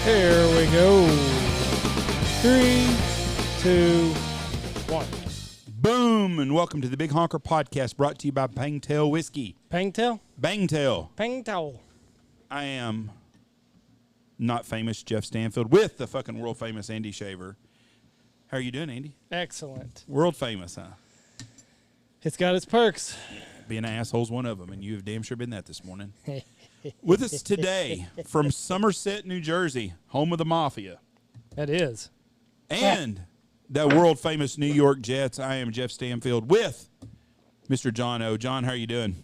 Here we go. 3, 2, 1. Boom, and welcome to the Big Honker Podcast, brought to you by Bangtail Whiskey. Bangtail? Bangtail. Bangtail. I am not famous Jeff Stanfield with the fucking world famous Andy Shaver. How are you doing, Andy? Excellent. World famous, huh? It's got its perks. Being an asshole's one of them, and you have damn sure been that this morning. With us today from Somerset, New Jersey, home of the Mafia. That is. And that world famous New York Jets. I am Jeff Stanfield with Mr. John O. John, how are you doing?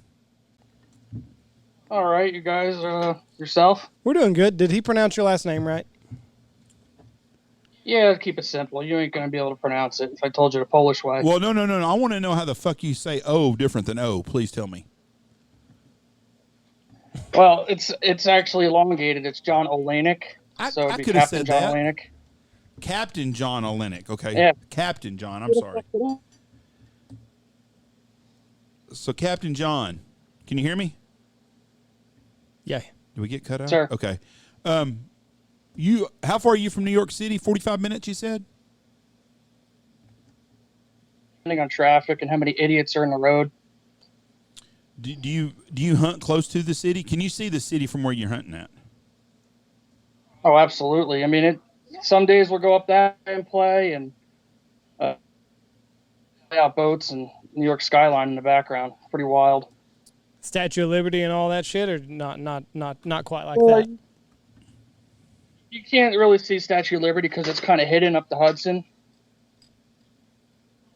All right, you guys, yourself? We're doing good. Did he pronounce your last name right? Yeah, keep it simple. You ain't going to be able to pronounce it if I told you the Polish way. Well, no. I want to know how the fuck you say O different than O. Please tell me. Well, it's actually elongated. It's John Olenek. So I it'd be could have Captain said John that. Olenek. Captain John Olenek. Okay. Yeah. Captain John. I'm sorry. So, Captain John, can you hear me? Yeah. Did we get cut out? Sir. Okay. How far are you from New York City? 45 minutes, you said? Depending on traffic and how many idiots are in the road. Do you hunt close to the city? Can you see the city from where you're hunting at? Oh, absolutely. I mean, some days we'll go up that and play and play out boats and New York skyline in the background. Pretty wild. Statue of Liberty and all that shit, or not quite like Well, that? You can't really see Statue of Liberty because it's kind of hidden up the Hudson.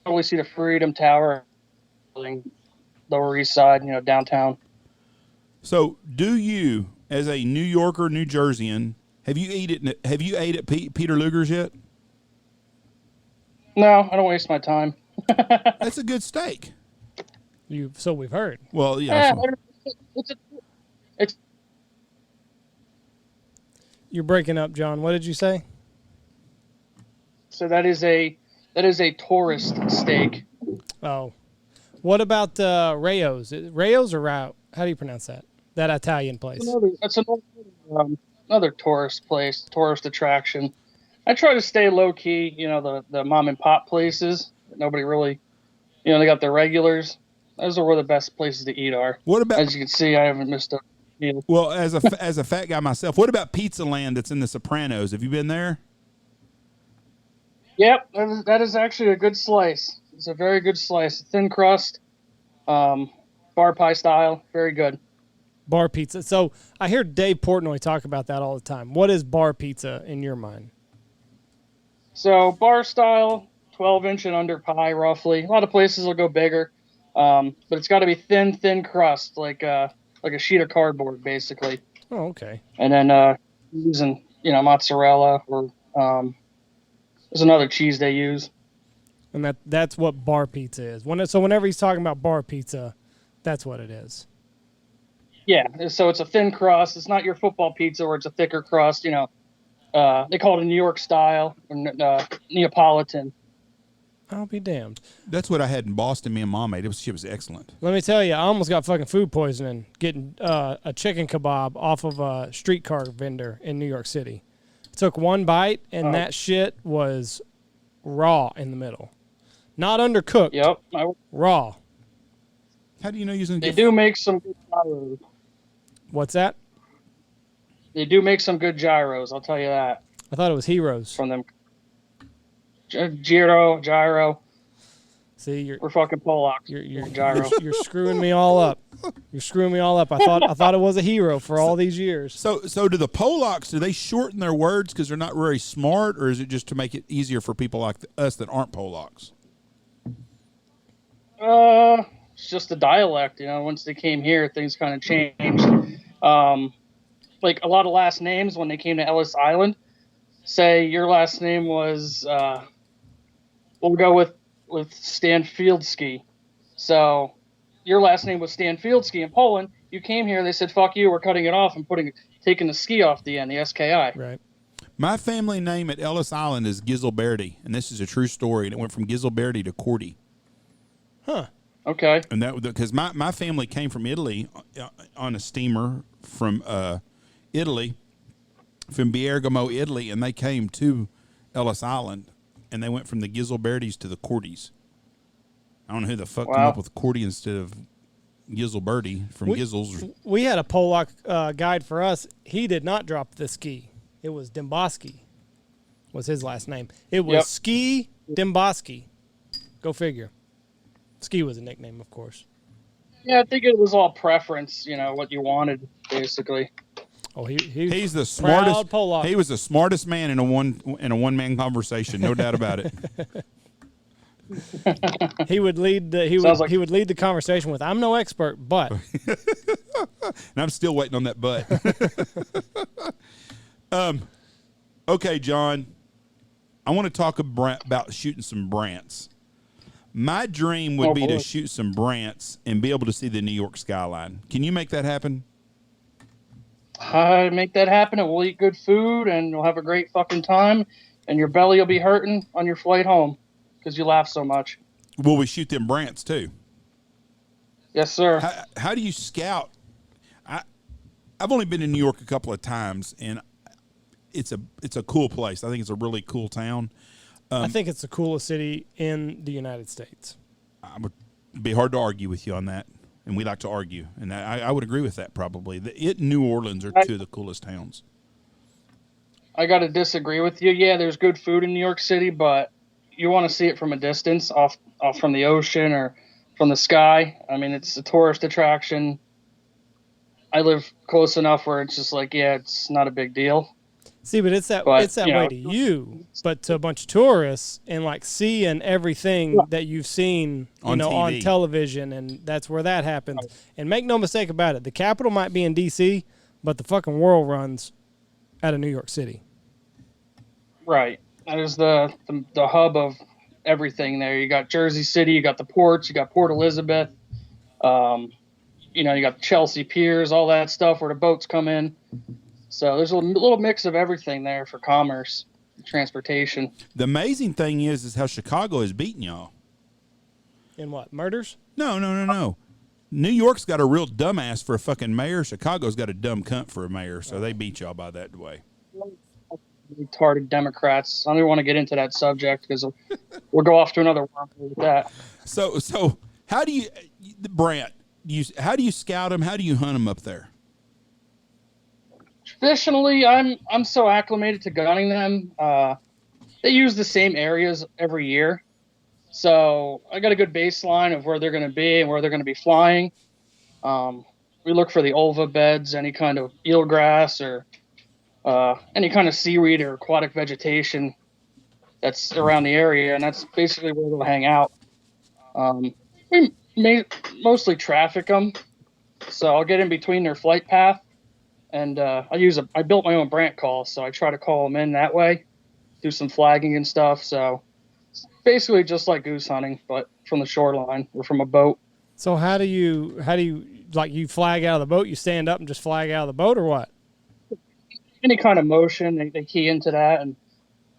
Only see the Freedom Tower, Lower East Side, downtown. So, do you, as a New Yorker, New Jerseyan, have you ate at Peter Luger's yet? No, I don't waste my time. That's a good steak. So we've heard. Well, yeah. It's You're breaking up, John. What did you say? so that is a tourist steak. Oh. What about Rayo's? Rayo's or Rao? How do you pronounce that? That Italian place. That's another tourist place, tourist attraction. I try to stay low key. The mom and pop places that nobody really, they got their regulars. Those are where the best places to eat are. What about? As you can see, I haven't missed a meal. Well, as a fat guy myself, what about Pizza Land that's in The Sopranos? Have you been there? Yep, that is actually a good slice. It's a very good slice. Thin crust, bar pie style. Very good. Bar pizza. So I hear Dave Portnoy talk about that all the time. What is bar pizza in your mind? So bar style, 12-inch and under pie, roughly. A lot of places will go bigger, but it's got to be thin crust, like a sheet of cardboard, basically. Oh, okay. And then using mozzarella or there's another cheese they use. And that's what bar pizza is. Whenever he's talking about bar pizza, that's what it is. Yeah, so it's a thin crust. It's not your football pizza where it's a thicker crust. They call it a New York style or Neapolitan. I'll be damned. That's what I had in Boston. Me and Mom made. She was excellent. Let me tell you, I almost got fucking food poisoning getting a chicken kebab off of a streetcar vendor in New York City. Took one bite, and that shit was raw in the middle. Not undercooked. Yep. Raw. How do you know you're going to They do make some good gyros. What's that? They do make some good gyros, I'll tell you that. I thought it was Heroes. From them. Gyro. See, We're fucking Polacks. You're screwing me all up. You're screwing me all up. I thought it was a hero for all these years. So do the Polacks, do they shorten their words because they're not very smart, or is it just to make it easier for people like us that aren't Polacks? It's just a dialect, once they came here, things kind of changed. Like a lot of last names when they came to Ellis Island. Say your last name was, we'll go with Stanfieldski. So your last name was Stanfieldski in Poland. You came here, they said, fuck you, we're cutting it off and taking the ski off the end, the SKI. Right. My family name at Ellis Island is Giselberti, and this is a true story. And it went from Giselberti to Cordy. Huh. Okay. And that because my family came from Italy on a steamer from Italy, from Bergamo, Italy, and they came to Ellis Island, and they went from the Giselbertis to the Cordys. I don't know who the fuck came up with Cordy instead of Giselberti from Gizzles. We had a Polak guide for us. He did not drop the ski. It was Demboski was his last name. It was Ski Demboski. Go figure. Ski was a nickname, of course. Yeah, I think it was all preference, what you wanted, basically. Oh, he's the smartest. Polak. He was the smartest man in a one-man conversation, no doubt about it. He would lead he would lead the conversation with, "I'm no expert, but." And I'm still waiting on that but. Okay, John. I want to talk about shooting some brants. My dream would be to shoot some brants and be able to see the New York skyline. Can you make that happen? Make that happen, and we'll eat good food, and we'll have a great fucking time, and your belly will be hurting on your flight home because you laugh so much. Will we shoot them brants too? Yes, sir. How do you scout? I've only been in New York a couple of times, and it's a cool place. I think it's a really cool town. I think it's the coolest city in the United States. I would be hard to argue with you on that, and we like to argue, and I would agree with that probably. It and New Orleans are two of the coolest towns. I got to disagree with you. Yeah, there's good food in New York City, but you want to see it from a distance, off from the ocean or from the sky. I mean, it's a tourist attraction. I live close enough where it's just like, yeah, it's not a big deal. See, but it's that way to you, but to a bunch of tourists and like seeing everything that you've seen, on television, and that's where that happens. And make no mistake about it, the capital might be in D.C., but the fucking world runs out of New York City. Right. That is the hub of everything there. You got Jersey City, you got the ports, you got Port Elizabeth, you got Chelsea Piers, all that stuff where the boats come in. So there's a little mix of everything there for commerce, transportation. The amazing thing is how Chicago has beaten y'all. In what, murders? No. New York's got a real dumbass for a fucking mayor. Chicago's got a dumb cunt for a mayor, so they beat y'all by that way. Retarded Democrats. I don't want to get into that subject because we'll go off to another one with that. So how do you, Brant? How do you scout them? How do you hunt them up there? Traditionally, I'm so acclimated to gunning them. They use the same areas every year, so I got a good baseline of where they're going to be and where they're going to be flying. We look for the ulva beds, any kind of eelgrass or any kind of seaweed or aquatic vegetation that's around the area, and that's basically where they'll hang out. We mostly traffic them, so I'll get in between their flight path. And I built my own brant call, so I try to call them in that way, do some flagging and stuff. So it's basically just like goose hunting, but from the shoreline or from a boat. So how do you like, you flag out of the boat? You stand up and just flag out of the boat, or what? Any kind of motion, they key into that, and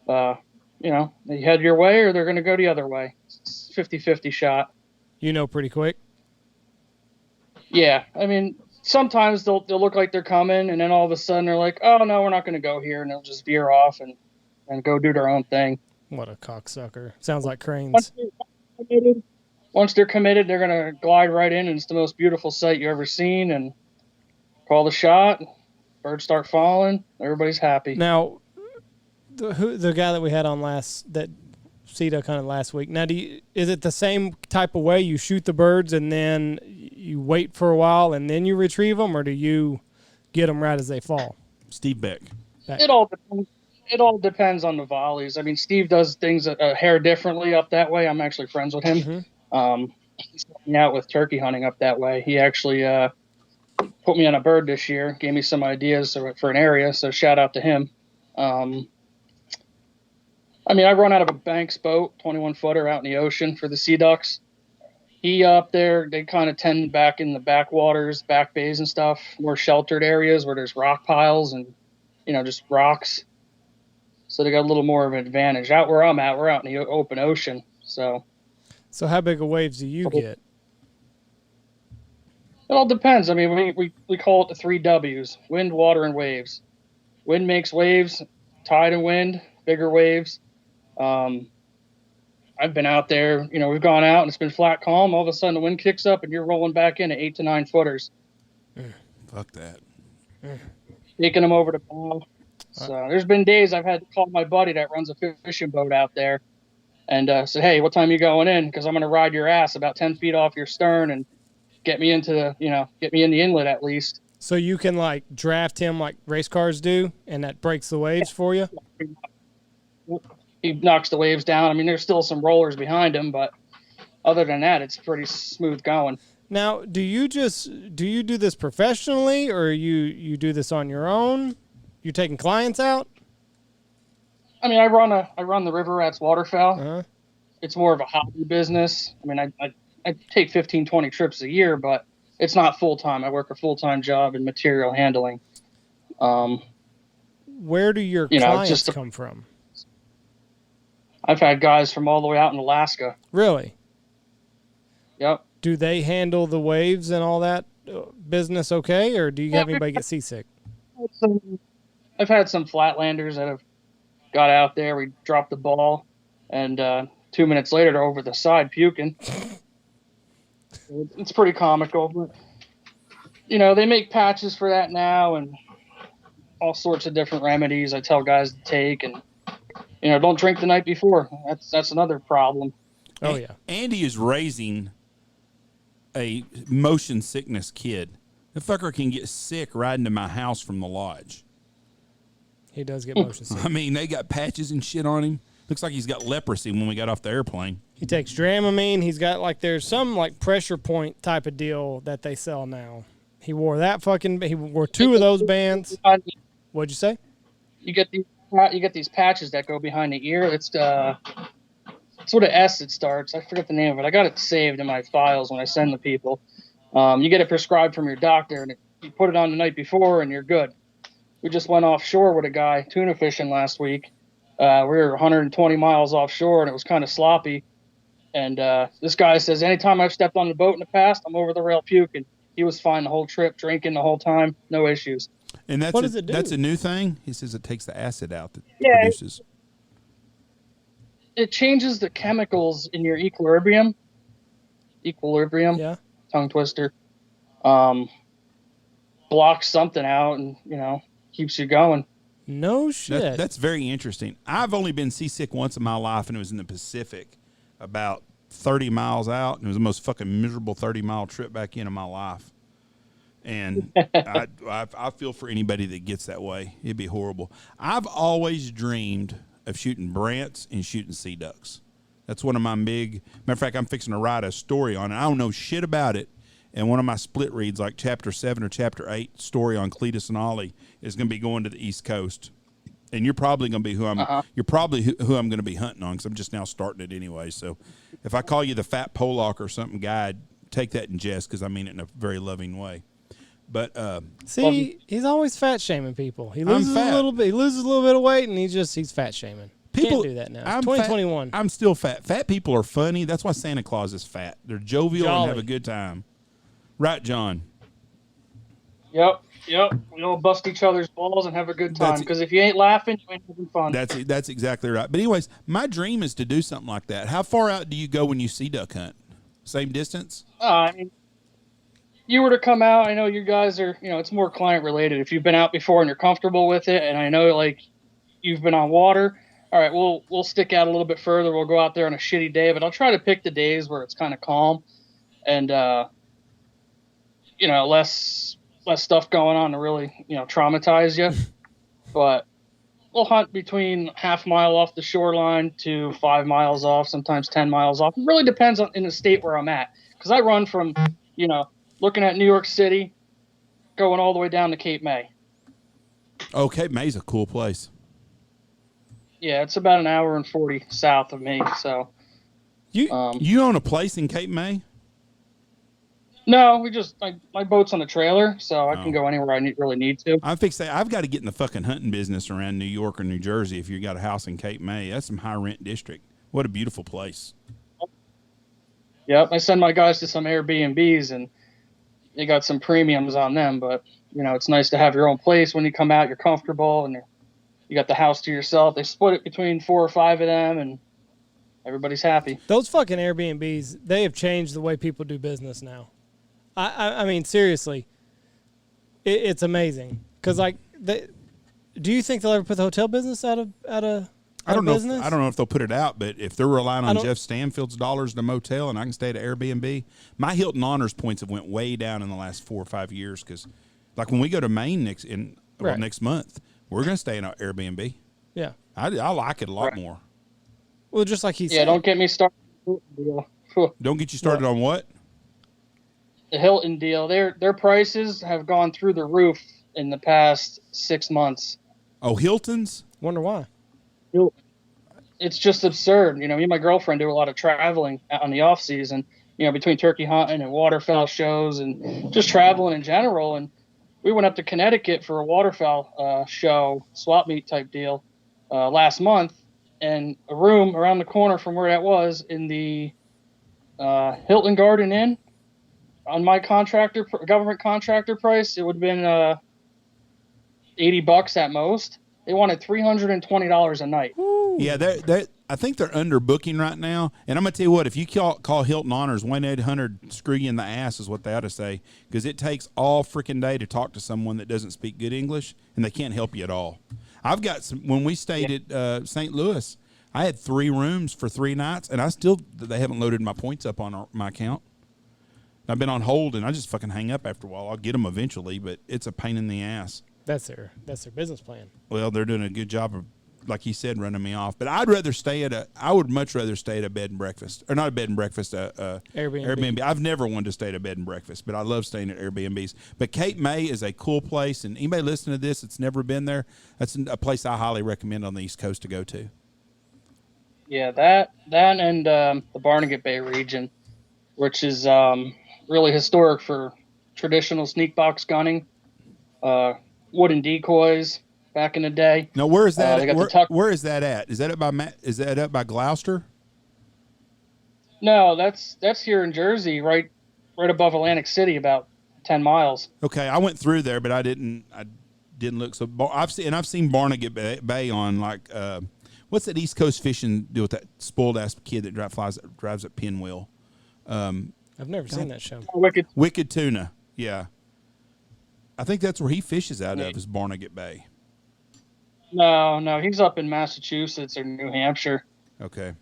they head your way or they're going to go the other way. It's 50-50 shot. Pretty quick. Yeah, I mean. Sometimes they'll look like they're coming, and then all of a sudden they're like, oh, no, we're not going to go here, and they'll just veer off and go do their own thing. What a cocksucker. Sounds like cranes. Once they're committed, they're going to glide right in, and it's the most beautiful sight you've ever seen, and call the shot, birds start falling, everybody's happy. Now, the guy that we had on CETA kind of last week. Now, is it the same type of way? You shoot the birds and then you wait for a while and then you retrieve them, or do you get them right as they fall? Steve Beck. It all depends on the volleys. I mean, Steve does things a hair differently up that way. I'm actually friends with him. Mm-hmm. He's hanging out with turkey hunting up that way. He actually put me on a bird this year, gave me some ideas for an area. So shout out to him. I mean, I run out of a Banks boat, 21 footer out in the ocean for the sea ducks. He up there, they kind of tend back in the backwaters, back bays and stuff, more sheltered areas where there's rock piles and, just rocks. So they got a little more of an advantage. Out where I'm at, we're out in the open ocean. So how big of waves do you get? It all depends. I mean, we call it the 3 W's: wind, water, and waves. Wind makes waves, tide and wind, bigger waves. I've been out there, we've gone out and it's been flat calm. All of a sudden the wind kicks up and you're rolling back in at 8 to 9 footers. Fuck that. Taking them over to bow. So there's been days I've had to call my buddy that runs a fishing boat out there and said, hey, what time are you going in? Because I'm going to ride your ass about 10 feet off your stern and get me into get me in the inlet at least. So you can like draft him like race cars do, and that breaks the waves for you? He knocks the waves down. I mean, there's still some rollers behind him, but other than that, it's pretty smooth going. Now, do you do this professionally, or you do this on your own? You taking clients out? I mean, I run the River Rats waterfowl. Uh-huh. It's more of a hobby business. I mean, I take 15, 20 trips a year, but it's not full time. I work a full time job in material handling. Where do your clients come from? I've had guys from all the way out in Alaska. Really? Yep. Do they handle the waves and all that business okay, or do you have anybody get seasick? I've had some flatlanders that have got out there. We dropped the ball, and 2 minutes later they're over the side puking. It's pretty comical, but they make patches for that now and all sorts of different remedies I tell guys to take, and don't drink the night before. That's another problem. Oh yeah. Andy is raising a motion sickness kid. The fucker can get sick riding to my house from the lodge. He does get motion sick. I mean, they got patches and shit on him. Looks like he's got leprosy when we got off the airplane. He takes Dramamine. He's got there's some pressure point type of deal that they sell now. He wore he wore 2 of those bands. What'd you say? You get these patches that go behind the ear. It's with an S it starts. I forget the name of it. I got it saved in my files when I send the people. You get it prescribed from your doctor, and you put it on the night before, and you're good. We just went offshore with a guy tuna fishing last week. We were 120 miles offshore, and it was kind of sloppy. And this guy says, anytime I've stepped on the boat in the past, I'm over the rail puking. He was fine the whole trip, drinking the whole time, no issues. And what does it do? That's a new thing? He says it takes the acid out that produces. It changes the chemicals in your equilibrium. Yeah. Tongue twister. Blocks something out and, keeps you going. No shit. That's very interesting. I've only been seasick once in my life, and it was in the Pacific, about 30 miles out, and it was the most fucking miserable 30-mile trip back into my life. And I feel for anybody that gets that way. It'd be horrible. I've always dreamed of shooting brants and shooting sea ducks. That's one of my big... Matter of fact, I'm fixing to write a story on it. I don't know shit about it. And one of my split reads, like Chapter 7 or Chapter 8 story on Cletus and Ollie, is going to be going to the East Coast. And you're probably going to be who I'm going to be hunting on, because I'm just now starting it anyway. So if I call you the fat Pollock or something guy, take that in jest, because I mean it in a very loving way. But he's always fat shaming people. He loses a little bit. He loses a little bit of weight, and he's fat shaming. People can't do that now. It's 2021. I'm still fat. Fat people are funny. That's why Santa Claus is fat. They're jovial and have a good time. Right, John? Yep. We all bust each other's balls and have a good time. Because if you ain't laughing, you ain't having fun. That's exactly right. But anyways, my dream is to do something like that. How far out do you go when you sea duck hunt? Same distance? I mean, you were to come out, I know you guys are, it's more client related. If you've been out before and you're comfortable with it, and I know you've been on water, all right, we'll stick out a little bit further. We'll go out there on a shitty day, but I'll try to pick the days where it's kind of calm and less stuff going on to really traumatize you. But we'll hunt between half mile off the shoreline to 5 miles off, sometimes 10 miles off. It really depends on in the state where I'm at, because I run from looking at New York City, going all the way down to Cape May. Oh, Cape May's a cool place. Yeah, it's about an hour and 40 south of me. So You own a place in Cape May? no, my boat's on the trailer, so I Oh. can go anywhere I really need to. I'm fixed. I've got to get in the fucking hunting business around New York or New Jersey. If you got a house in Cape May, that's some high rent district. What a beautiful place. Yep, I send my guys to some Airbnbs, and they got some premiums on them. But it's nice to have your own place. When you come out, you're comfortable, and you got the house to yourself. They split it between 4 or 5 of them, and everybody's happy. Those fucking Airbnbs, they have changed the way people do business now. I mean, seriously, it's amazing. Because, like, do you think they'll ever put the hotel business out of business? I don't know if they'll put it out, but if they're relying on Jeff Stanfield's dollars in a motel and I can stay at Airbnb, my Hilton Honors points have went way down in the last 4 or 5 years. Because, like, when we go to Maine next month, we're going to stay in an Airbnb. Yeah. I like it a lot more. Well, just like he said. Yeah, don't get me started. Don't get you started on what? The Hilton deal. Their prices have gone through the roof in the past 6 months. Oh, Hilton's? Wonder why. It's just absurd. Me and my girlfriend do a lot of traveling on the off season, between turkey hunting and waterfowl shows and just traveling in general. And we went up to Connecticut for a waterfowl show, swap meet type deal, last month. And a room around the corner from where that was in the Hilton Garden Inn, on my government contractor price, it would have been $80 at most. They wanted $320 a night. Yeah, I think they're under booking right now. And I'm gonna tell you what, if you call Hilton Honors, 1-800 screw you in the ass is what they ought to say, because it takes all freaking day to talk to someone that doesn't speak good English, and they can't help you at all. I've got some. When we stayed at St. Louis, I had 3 rooms for 3 nights, and they haven't loaded my points up on my account. I've been on hold, and I just fucking hang up after a while. I'll get them eventually, but it's a pain in the ass. That's their business plan. Well, they're doing a good job of, like he said, running me off. But I would much rather stay at a bed and breakfast, or not a bed and breakfast, Airbnb. I've never wanted to stay at a bed and breakfast, but I love staying at Airbnbs. But Cape May is a cool place, and anybody listening to this that's never been there, that's a place I highly recommend on the East Coast to go to. Yeah, that and the Barnegat Bay region, which is really historic for traditional sneak box gunning, wooden decoys back in the day. Now, where is that? Where is that at? Is that up by Gloucester? No, that's here in Jersey, right above Atlantic City, about 10 miles. Okay, I went through there, but I didn't look. So I've seen Barnegat Bay on, like, what's that East Coast fishing deal with that spoiled ass kid that drives a pinwheel? I've never seen that show. Wicked Tuna, yeah. I think that's where he fishes out of, is Barnegat Bay. No, he's up in Massachusetts or New Hampshire. Okay.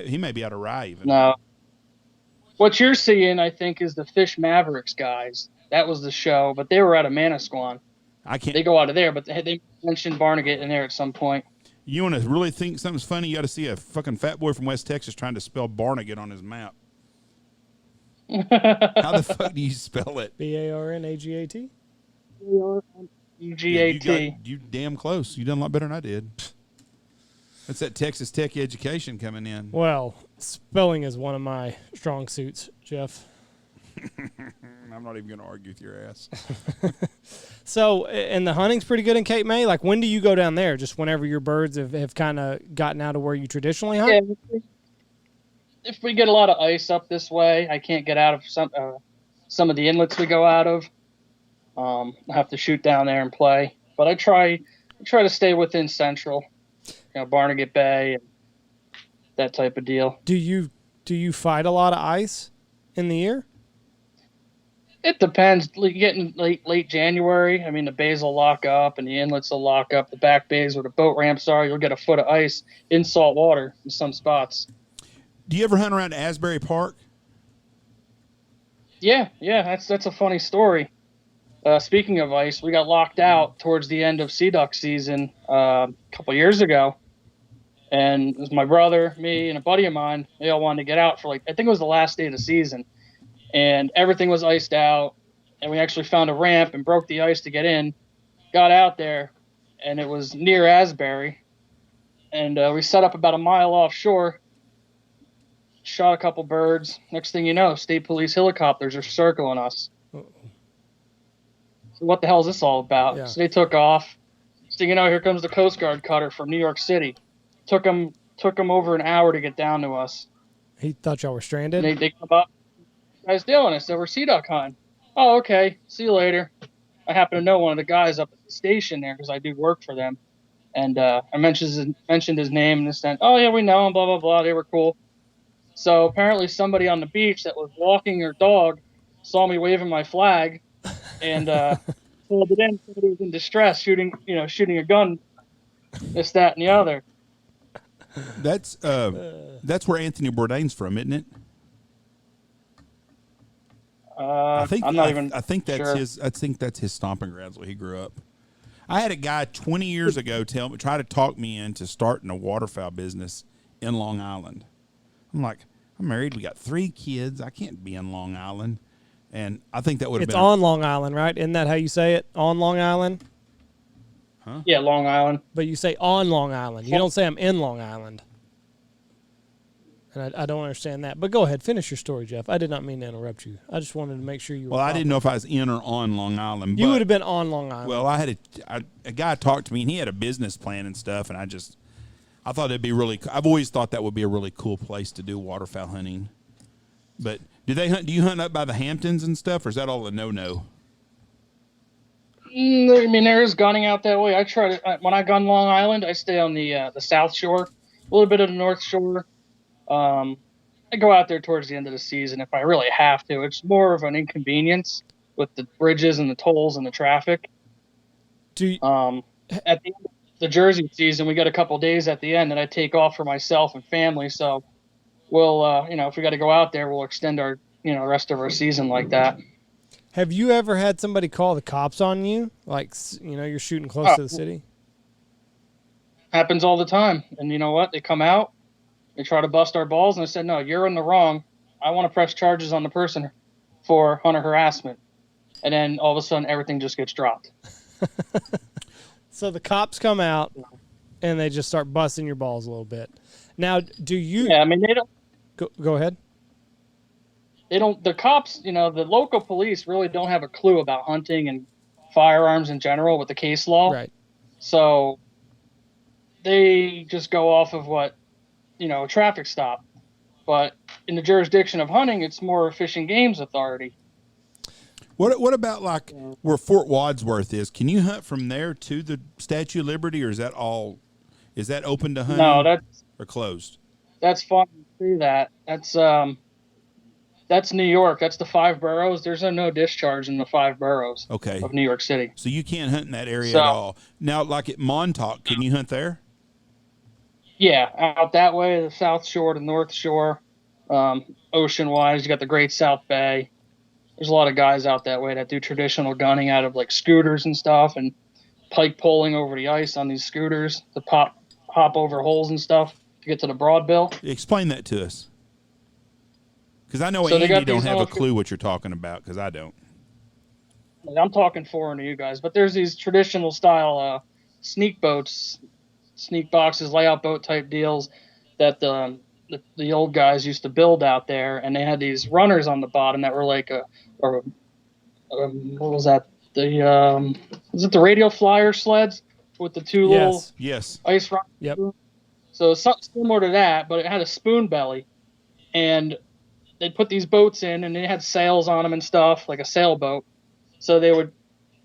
He may be out of Rye even. No. What you're seeing, I think, is the Fish Mavericks guys. That was the show, but they were out of Manasquan. They go out of there, but they mentioned Barnegat in there at some point. You want to really think something's funny, you got to see a fucking fat boy from West Texas trying to spell Barnegat on his map. How the fuck do you spell it? BARNAGAT? BARNAGAT. You damn close. You done a lot better than I did. That's that Texas Tech education coming in. Well, spelling is one of my strong suits, Jeff. I'm not even going to argue with your ass. So, and the hunting's pretty good in Cape May? Like, when do you go down there? Just whenever your birds have kind of gotten out of where you traditionally hunt? Yeah, if we get a lot of ice up this way, I can't get out of some of the inlets we go out of. I have to shoot down there and play. But I try to stay within Central, Barnegat Bay, and that type of deal. Do you fight a lot of ice in the year? It depends. Getting late January, I mean, the bays will lock up and the inlets will lock up. The back bays where the boat ramps are, you'll get a foot of ice in salt water in some spots. Do you ever hunt around Asbury Park? Yeah, that's a funny story. Speaking of ice, we got locked out towards the end of sea duck season a couple years ago. And it was my brother, me, and a buddy of mine. They all wanted to get out for I think it was the last day of the season. And everything was iced out. and we actually found a ramp and broke the ice to get in. Got out there, and it was near Asbury, and we set up about a mile offshore. Shot a couple birds. Next thing you know, state police helicopters are circling us. Uh-oh. So what the hell is this all about? Yeah. So they took off. So you know, here comes the Coast Guard cutter from New York City. Took them over an hour to get down to us. He thought y'all were stranded? And they come up. What are you guys doing? I said, we're sea duck hunting. Oh, okay. See you later. I happen to know one of the guys up at the station there because I do work for them. And I mentioned his name and this and oh, yeah, we know him, blah, blah, blah. They were cool. So apparently somebody on the beach that was walking their dog saw me waving my flag and pulled it in. Somebody was in distress, shooting a gun, this, that, and the other. That's where Anthony Bourdain's from, isn't it? I'm not even. I think that's sure. his. I think that's his stomping grounds where he grew up. I had a guy 20 years ago try to talk me into starting a waterfowl business in Long Island. I'm like, I'm married. We got 3 kids. I can't be in Long Island. And I think that would have been. It's on Long Island, right? Isn't that how you say it? On Long Island? Huh? Yeah, Long Island. But you say on Long Island. You don't say I'm in Long Island. And I don't understand that. But go ahead. Finish your story, Jeff. I did not mean to interrupt you. I just wanted to make sure you were. Well, I didn't know if I was in or on Long Island. You would have been on Long Island. Well, I had a guy talk to me, and he had a business plan and stuff, and I thought it'd be really. I've always thought that would be a really cool place to do waterfowl hunting. But do you hunt up by the Hamptons and stuff, or is that all a no-no? I mean, there is gunning out that way. I try to when I gun Long Island, I stay on the South Shore, a little bit of the North Shore. I go out there towards the end of the season if I really have to. It's more of an inconvenience with the bridges and the tolls and the traffic. At the end of the Jersey season, we got a couple days at the end that I take off for myself and family. So we'll, if we got to go out there, we'll extend our, rest of our season like that. Have you ever had somebody call the cops on you? Like, you're shooting close to the city? Happens all the time. And you know what? They come out, they try to bust our balls, and I said, no, you're in the wrong. I want to press charges on the person for hunter harassment. And then all of a sudden, everything just gets dropped. So the cops come out, and they just start busting your balls a little bit. Now, do you... Yeah, I mean, they don't... Go ahead. They don't... The cops, the local police really don't have a clue about hunting and firearms in general with the case law. Right. So they just go off of what, a traffic stop. But in the jurisdiction of hunting, it's more Fish and Game's authority. What about like where Fort Wadsworth is? Can you hunt from there to the Statue of Liberty, or is that open to hunting? No, or closed? That's fun to see that. That's New York. That's the 5 boroughs. There's no discharge in the 5 boroughs of New York City. So you can't hunt in that area at all. Now, like at Montauk, can you hunt there? Yeah, out that way, the South Shore, the North Shore, ocean-wise, you got the Great South Bay. There's a lot of guys out that way that do traditional gunning out of like scooters and stuff, and pike poling over the ice on these scooters to hop over holes and stuff to get to the broadbill. Explain that to us, because I know Andy don't have a clue what you're talking about, because I don't. I'm talking foreign to you guys, but there's these traditional style sneak boats, sneak boxes, layout boat type deals that the old guys used to build out there, and they had these runners on the bottom that were like what was that? Was it the radio flyer sleds with the two little ice runners? Yep. So something similar to that, but it had a spoon belly, and they'd put these boats in, and they had sails on them and stuff, like a sailboat. So they would,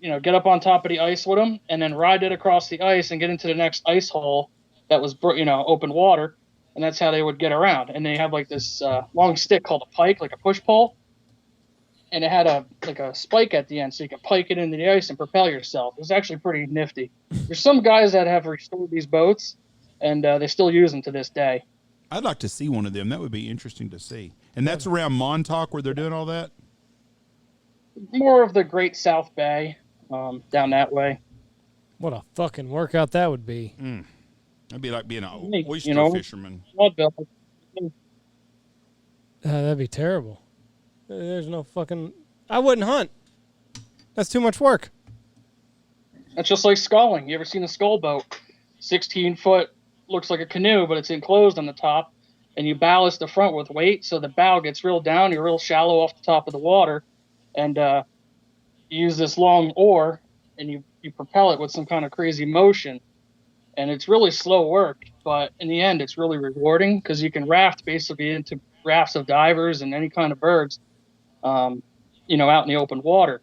get up on top of the ice with them, and then ride it across the ice and get into the next ice hole that was, open water, and that's how they would get around. And they have like this long stick called a pike, like a push pole, and it had a spike at the end, so you could pike it into the ice and propel yourself. It was actually pretty nifty. There's some guys that have restored these boats, and they still use them to this day. I'd like to see one of them. That would be interesting to see. And that's around Montauk where they're doing all that? More of the Great South Bay, down that way. What a fucking workout that would be. That'd be like being an oyster fisherman. That'd be terrible. There's no fucking... I wouldn't hunt. That's too much work. That's just like sculling. You ever seen a scull boat? 16-foot, looks like a canoe, but it's enclosed on the top, and you ballast the front with weight, so the bow gets real down. You're real shallow off the top of the water, and you use this long oar, and you propel it with some kind of crazy motion. And it's really slow work, but in the end, it's really rewarding because you can raft basically into rafts of divers and any kind of birds, out in the open water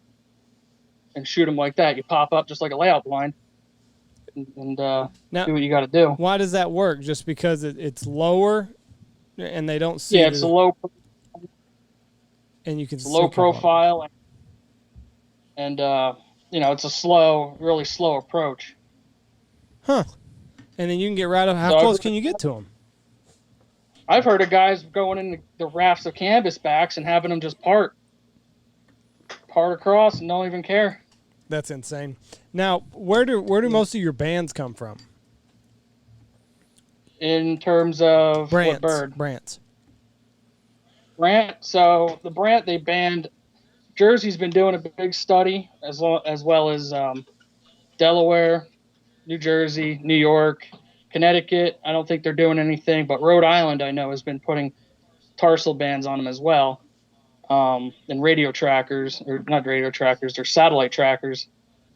and shoot them like that. You pop up just like a layout blind and now, do what you got to do. Why does that work? Just because it's lower and they don't see it's a low and you can low profile and it's a really slow approach. Huh. And then you can get right up. How close can you get to them? I've heard of guys going in the rafts of canvasbacks and having them just part across and don't even care. That's insane. Now, where do most of your bands come from? In terms of Brants, what bird? Brants. Brant. So the Brant they banned. Jersey's been doing a big study as well as Delaware, New Jersey, New York, Connecticut. I don't think they're doing anything, but Rhode Island I know has been putting tarsal bands on them as well. And radio trackers, or not radio trackers, they're satellite trackers,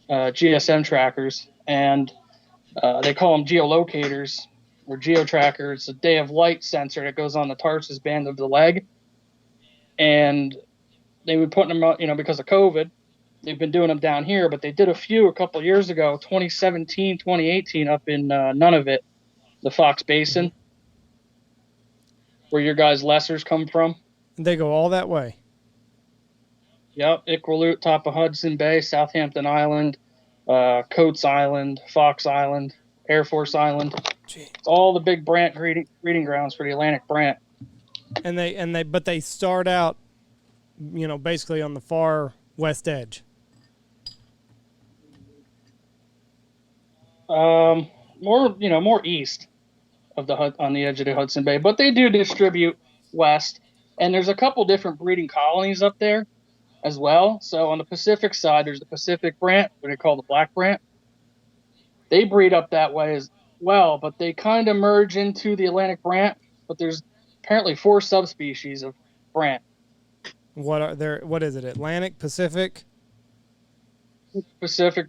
GSM trackers, and they call them geolocators or geotracker. It's a day of light sensor that goes on the tarsus band of the leg. And they were putting them out, because of COVID. They've been doing them down here, but they did a couple of years ago, 2017, 2018, up in Nunavut, the Fox Basin, where your guys' lessers come from. They go all that way. Yep, Iqaluit, top of Hudson Bay, Southampton Island, Coates Island, Fox Island, Air Force Island. It's all the big Brant breeding grounds for the Atlantic Brant. But they start out, basically on the far west edge. More east of on the edge of the Hudson Bay, but they do distribute west, and there's a couple different breeding colonies up there as well. So on the Pacific side, there's the Pacific Brant, what they call the Black Brant. They breed up that way as well, but they kind of merge into the Atlantic Brant. But there's apparently 4 subspecies of Brant. What is it? Atlantic, Pacific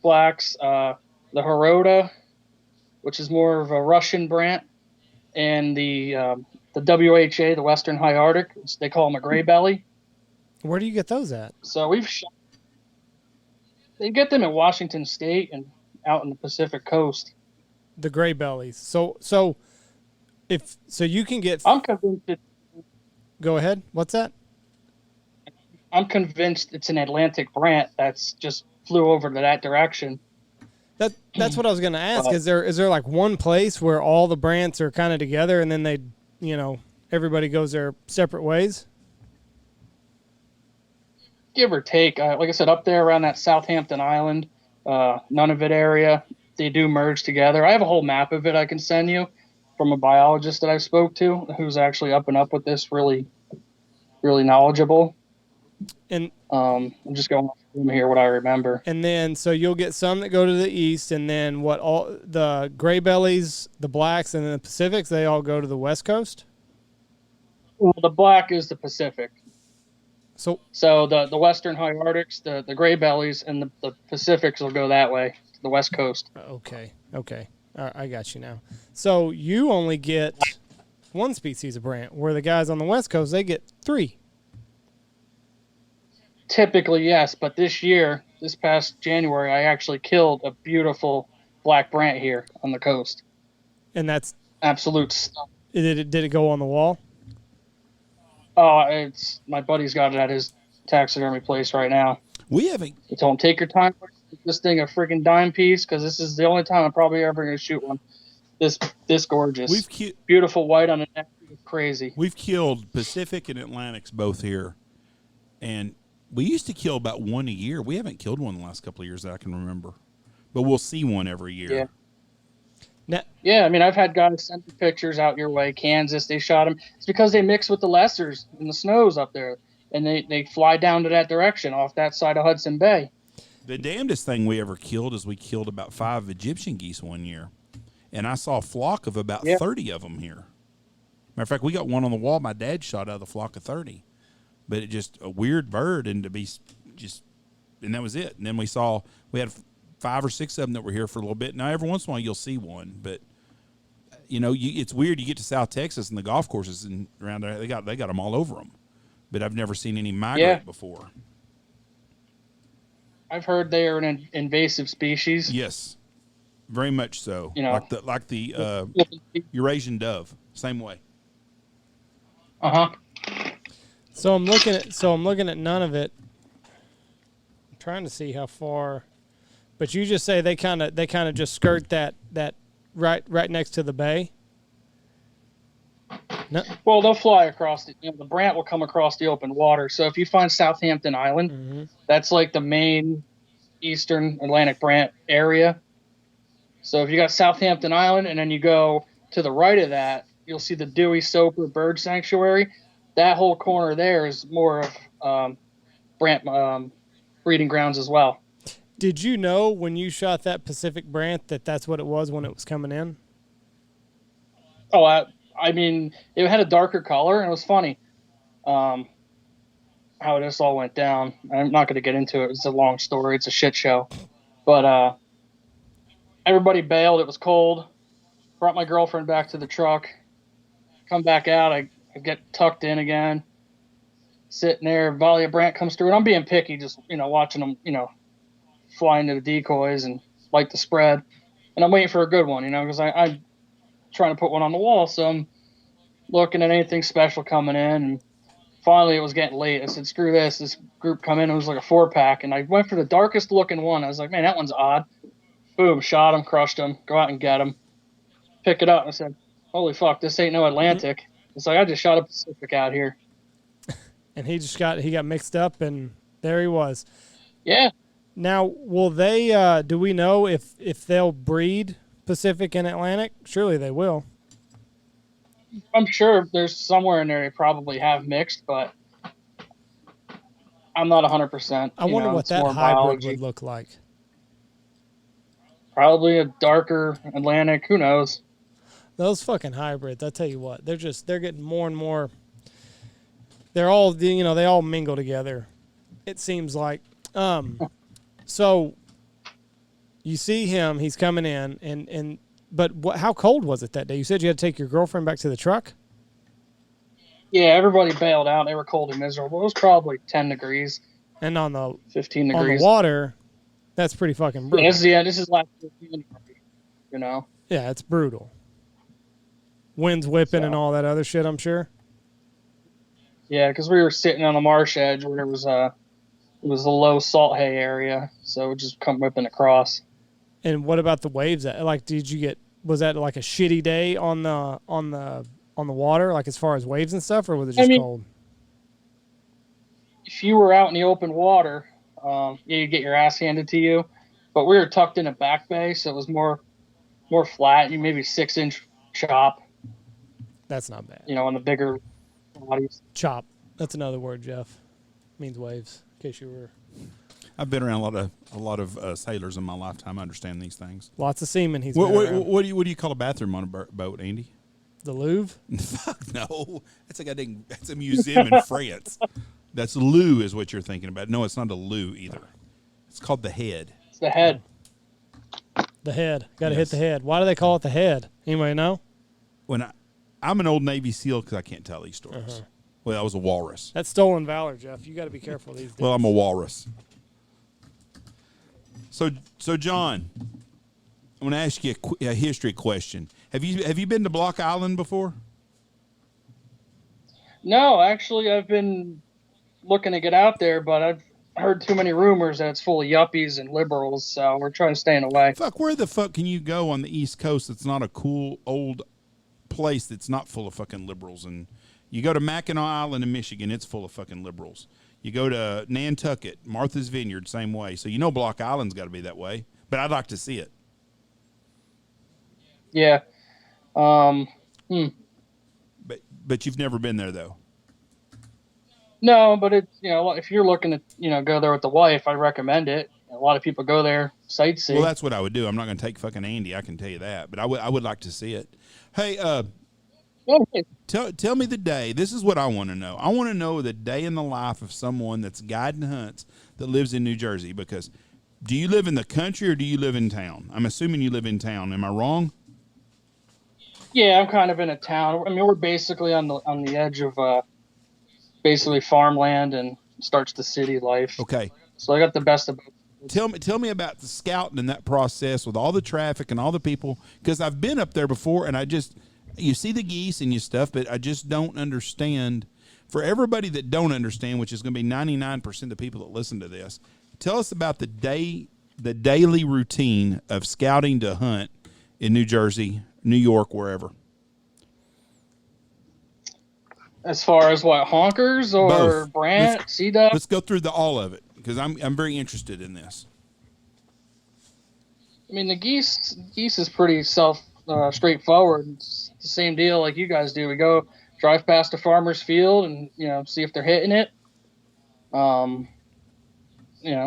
Blacks, the Hirota, which is more of a Russian Brant, and the WHA, the Western High Arctic. They call them a gray belly. Where do you get those at? So they get them in Washington State and out in the Pacific Coast. The gray bellies. So you can get. I'm convinced. Go ahead. What's that? I'm convinced it's an Atlantic Brant that's just flew over to that direction. That's what I was going to ask. Is there like one place where all the Brants are kind of together and then they, everybody goes their separate ways? Give or take. Like I said, up there around that Southampton Island, Nunavut area, they do merge together. I have a whole map of it I can send you from a biologist that I spoke to who's actually up and up with this, really, really knowledgeable. And I'm just going from here what I remember. And then so you'll get some that go to the east, and then all the gray bellies, the blacks, and then the Pacifics, they all go to the west coast? Well, the black is the Pacific. So the Western High Arctics, the gray bellies, and the Pacifics will go that way, to the west coast. Okay. I got you now. So you only get one species of Brant, where the guys on the west coast, they get 3. Typically, yes, but this past January, I actually killed a beautiful black Brant here on the coast. And that's absolute stuff. Did it go on the wall? Oh, it's my buddy's got it at his taxidermy place right now. We haven't. I told him, take your time. This thing a freaking dime piece, because this is the only time I'm probably ever going to shoot one. This gorgeous, beautiful white on the neck, crazy. We've killed Pacific and Atlantics both here, and we used to kill about one a year. We haven't killed one the last couple of years that I can remember, but we'll see one every year. Yeah, I mean, I've had guys send me pictures out your way. Kansas, they shot them. It's because they mix with the lessers in the snows up there, and they fly down to that direction off that side of Hudson Bay. The damnedest thing we ever killed is we killed about 5 Egyptian geese one year. And I saw a flock of about 30 of them here. Matter of fact, we got one on the wall my dad shot out of the flock of 30. But it just a weird bird, and to be just, and that was it. And then we had 5 or 6 of them that were here for a little bit. Now, every once in a while you'll see one, but it's weird. You get to South Texas and the golf courses and around there, they got them all over them. But I've never seen any migrate before. I've heard they are an invasive species. Yes, very much so. Like the Eurasian dove, same way. So I'm looking at none of it. I'm trying to see how far, but you just say they kind of just skirt that right next to the bay. No. Well, they'll fly across the brant will come across the open water. So if you find Southampton Island, that's like the main eastern Atlantic brant area. So if you got Southampton Island and then you go to the right of that, you'll see the Dewey Soper Bird Sanctuary. That whole corner there is more of brant breeding grounds as well. Did you know when you shot that Pacific brant that's what it was when it was coming in? Oh, I mean, it had a darker color, and it was funny how this all went down. I'm not going to get into it. It's a long story. It's a shit show. But everybody bailed. It was cold. Brought my girlfriend back to the truck. Come back out. I get tucked in again. Sitting there. Volley of brant comes through. And I'm being picky, just, watching them, fly into the decoys and light the spread. And I'm waiting for a good one, because I'm trying to put one on the wall. So I'm looking at anything special coming in. And finally, it was getting late. I said, screw this. This group come in. It was like a 4-pack. And I went for the darkest looking one. I was like, man, that one's odd. Boom, shot him, crushed him. Go out and get him. Pick it up. And I said, holy fuck, this ain't no Atlantic. It's like I just shot a Pacific out here. And he got mixed up, and there he was. Yeah. Now, will they? Do we know if they'll breed Pacific and Atlantic? Surely they will. I'm sure there's somewhere in there they probably have mixed, but I'm not 100%. I wonder what that hybrid would look like. Probably a darker Atlantic. Who knows? Those fucking hybrids, I tell you what, they're getting more and more. They're all, they all mingle together. It seems like. So you see him, he's coming in, but how cold was it that day? You said you had to take your girlfriend back to the truck? Yeah, everybody bailed out. They were cold and miserable. It was probably 10 degrees. And on the 15 degrees. On the water, that's pretty fucking brutal. Yeah, this is last January, Yeah, it's brutal. Winds whipping and all that other shit, I'm sure. Yeah, because we were sitting on the marsh edge where it was a low salt hay area, so it just come whipping across. And what about the waves? Was that like a shitty day on the water, like as far as waves and stuff, or was it just cold? If you were out in the open water, you'd get your ass handed to you. But we were tucked in a back bay, so it was more flat. You maybe 6-inch chop. That's not bad. On the bigger bodies. Chop. That's another word, Jeff. Means waves. In case you were. I've been around a lot of sailors in my lifetime. I understand these things. Lots of seamen. What do you call a bathroom on a boat, Andy? The Louvre? Fuck no. That's a museum in France. That's loo is what you're thinking about. No, it's not a loo either. It's called the head. It's the head. The head. Got to hit the head. Why do they call it the head? Anybody know? I'm an old Navy SEAL because I can't tell these stories. Well, I was a walrus. That's stolen valor, Jeff. You got to be careful these days. Well, I'm a walrus. So John, I want to ask you a history question. Have you been to Block Island before? No, actually, I've been looking to get out there, but I've heard too many rumors that it's full of yuppies and liberals, so we're trying to stay away. Fuck, where the fuck can you go on the East Coast that's not a cool old place that's not full of fucking liberals? And you go to Mackinac Island in Michigan, it's full of fucking liberals. You go to Nantucket, Martha's Vineyard, same way. So Block Island's got to be that way. But I'd like to see it. Yeah. But you've never been there though. No, but it's if you're looking to go there with the wife, I recommend it. A lot of people go there sightsee. Well, that's what I would do. I'm not going to take fucking Andy. I can tell you that. But I would like to see it. Hey, tell me the day. This is what I want to know. I want to know the day in the life of someone that's guiding hunts that lives in New Jersey. Because do you live in the country or do you live in town? I'm assuming you live in town. Am I wrong? Yeah, I'm kind of in a town. I mean, we're basically on the edge of basically farmland and starts the city life. Okay. So I got the best of both. Tell me about the scouting and that process with all the traffic and all the people, because I've been up there before and you see the geese and you stuff, but I just don't understand. For everybody that don't understand, which is going to be 99% of the people that listen to this, tell us about the daily routine of scouting to hunt in New Jersey, New York, wherever. As far as what, honkers or Both. brant, sea duck? Let's go through all of it, because I'm very interested in this. I mean, the geese is pretty straightforward. It's the same deal like you guys do. We go drive past a farmer's field and see if they're hitting it.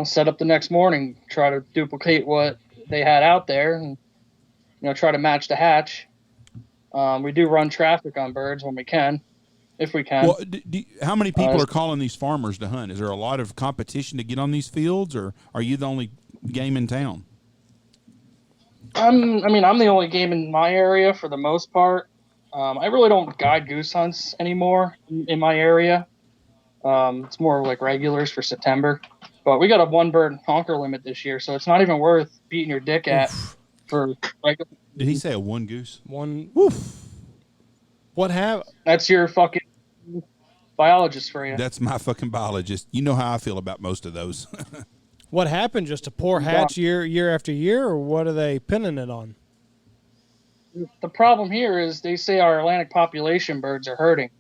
Set up the next morning, try to duplicate what they had out there, and try to match the hatch. We do run traffic on birds when we can. If we can. Well, how many people are calling these farmers to hunt? Is there a lot of competition to get on these fields, or are you the only game in town? I'm the only game in my area for the most part. I really don't guide goose hunts anymore in my area. It's more like regulars for September. But we got a 1-bird honker limit this year, so it's not even worth beating your dick at for regular. Did he say a one goose? One. Woof. What have? That's your fucking biologist for you. That's my fucking biologist. You know how I feel about most of those. What happened? Just a poor hatch year after year, or what are they pinning it on? The problem here is they say our Atlantic population birds are hurting.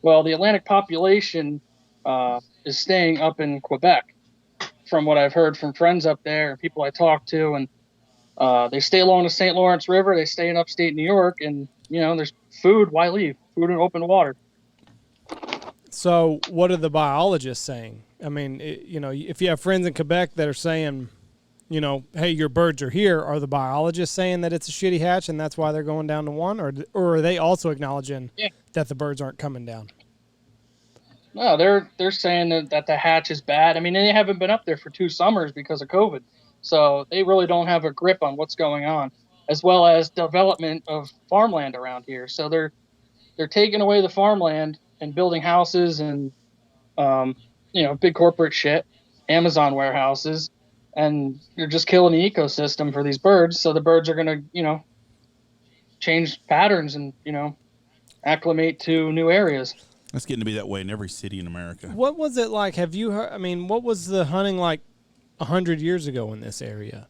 Well, the Atlantic population is staying up in Quebec, from what I've heard from friends up there and people I talk to, and they stay along the St. Lawrence River. They stay in upstate New York, and there's food. Why leave? Food and open water. So what are the biologists saying? I mean, if you have friends in Quebec that are saying, hey, your birds are here, are the biologists saying that it's a shitty hatch and that's why they're going down to 1, or are they also acknowledging that the birds aren't coming down? No, they're saying that the hatch is bad. I mean, they haven't been up there for 2 summers because of COVID, so they really don't have a grip on what's going on, as well as development of farmland around here. So they're taking away the farmland and building houses and big corporate shit, Amazon warehouses, and you're just killing the ecosystem for these birds. So the birds are going to change patterns and acclimate to new areas. That's getting to be that way in every city in America. What was it like? Have you heard? I mean, what was the hunting like 100 years ago in this area?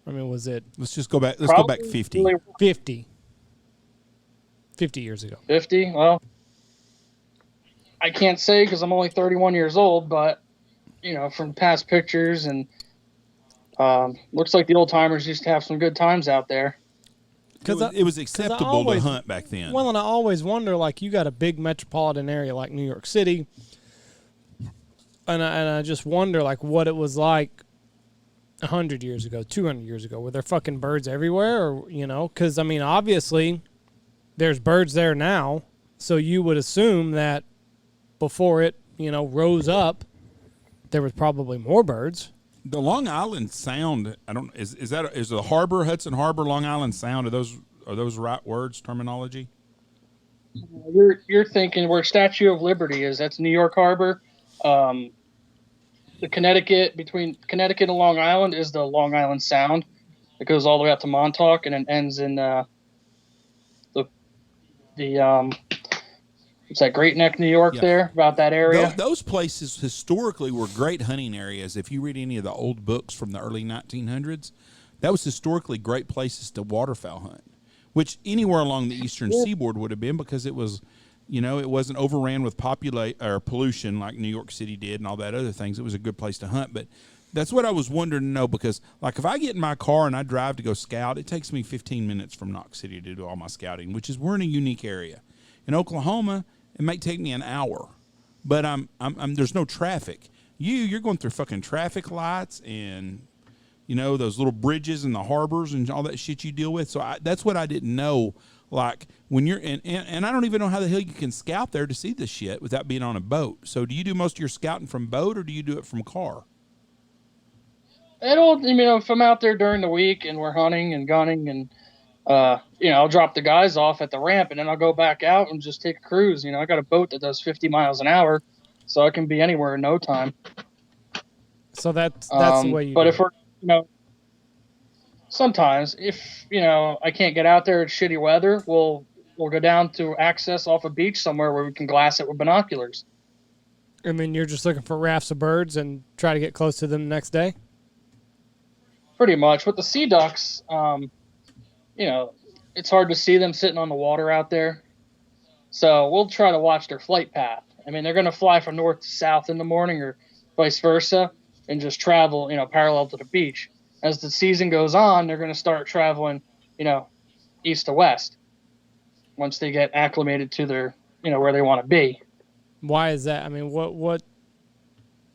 I mean, was it? Let's just go back. Let's go back 50. 50 years ago. 50? Well, I can't say because I'm only 31 years old, but from past pictures and looks like the old timers used to have some good times out there. It was acceptable to hunt back then. Well, and I always wonder, like, you got a big metropolitan area like New York City, and I just wonder, like, what it was like 100 years ago, 200 years ago. Were there fucking birds everywhere, or Because I mean, obviously, there's birds there now, so you would assume that before it, rose up, there was probably more birds. The Long Island Sound, is the harbor, Hudson Harbor, Long Island Sound, are those right words, terminology? You're thinking where Statue of Liberty is. That's New York Harbor. The Connecticut, between Connecticut and Long Island, is the Long Island Sound. It goes all the way out to Montauk and then ends in it's that Great Neck, New York, there, about that area. Those places historically were great hunting areas. If you read any of the old books from the early 1900s, that was historically great places to waterfowl hunt, which anywhere along the eastern seaboard would have been, because it was, it wasn't overran with pollution like New York City did and all that other things. It was a good place to hunt. But that's what I was wondering to know, because, like, if I get in my car and I drive to go scout, it takes me 15 minutes from Knox City to do all my scouting, which is we're in a unique area. In Oklahoma, it might take me an hour, but there's no traffic. You're going through fucking traffic lights and You know, those little bridges and the harbors and all that shit you deal with. So that's what I didn't know. Like when you're and I don't even know how the hell you can scout there to see the shit without being on a boat. So do you do most of your scouting from boat or do you do it from car? If I'm out there during the week and we're hunting and gunning and, I'll drop the guys off at the ramp and then I'll go back out and just take a cruise. I got a boat that does 50 miles an hour, so I can be anywhere in no time. So that's the way you But do if we're, sometimes if, I can't get out there, it's shitty weather, we'll go down to access off a beach somewhere where we can glass it with binoculars. I mean, you're just looking for rafts of birds and try to get close to them the next day? Pretty much. With the sea ducks, it's hard to see them sitting on the water out there. So we'll try to watch their flight path. I mean, they're going to fly from north to south in the morning or vice versa and just travel, parallel to the beach. As the season goes on, they're going to start traveling, east to west once they get acclimated to their, where they want to be. Why is that? I mean,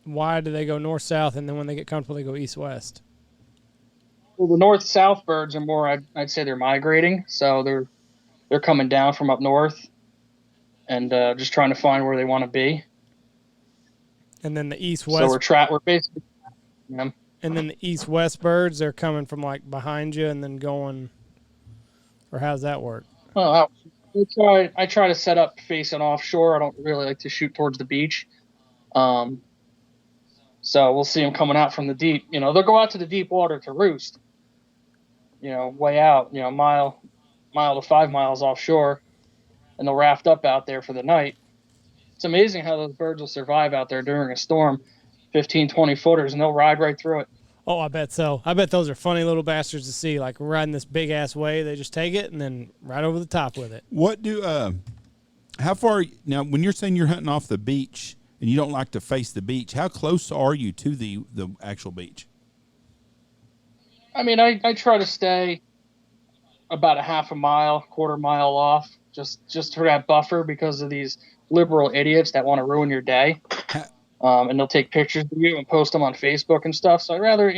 why do they go north-south and then when they get comfortable, they go east-west? Well, the north-south birds are more, I'd say they're migrating. So they're coming down from up north and just trying to find where they want to be. And then the east-west. So we're basically, And then the east-west birds, they're coming from like behind you and then going, or how's that work? Well, I try to set up facing offshore. I don't really like to shoot towards the beach. So we'll see them coming out from the deep. They'll go out to the deep water to roost. Way out, mile to 5 miles offshore, and they'll raft up out there for the night. It's amazing how those birds will survive out there during a storm, 15, 20 footers, and they'll ride right through it. Oh, I bet so. I bet those are funny little bastards to see, like riding this big-ass wave. They just take it and then right over the top with it. How far, now, when you're saying you're hunting off the beach and you don't like to face the beach, how close are you to the actual beach? I mean, I try to stay about a half a mile, quarter mile off, just for that buffer because of these liberal idiots that want to ruin your day. And they'll take pictures of you and post them on Facebook and stuff. So I'd rather,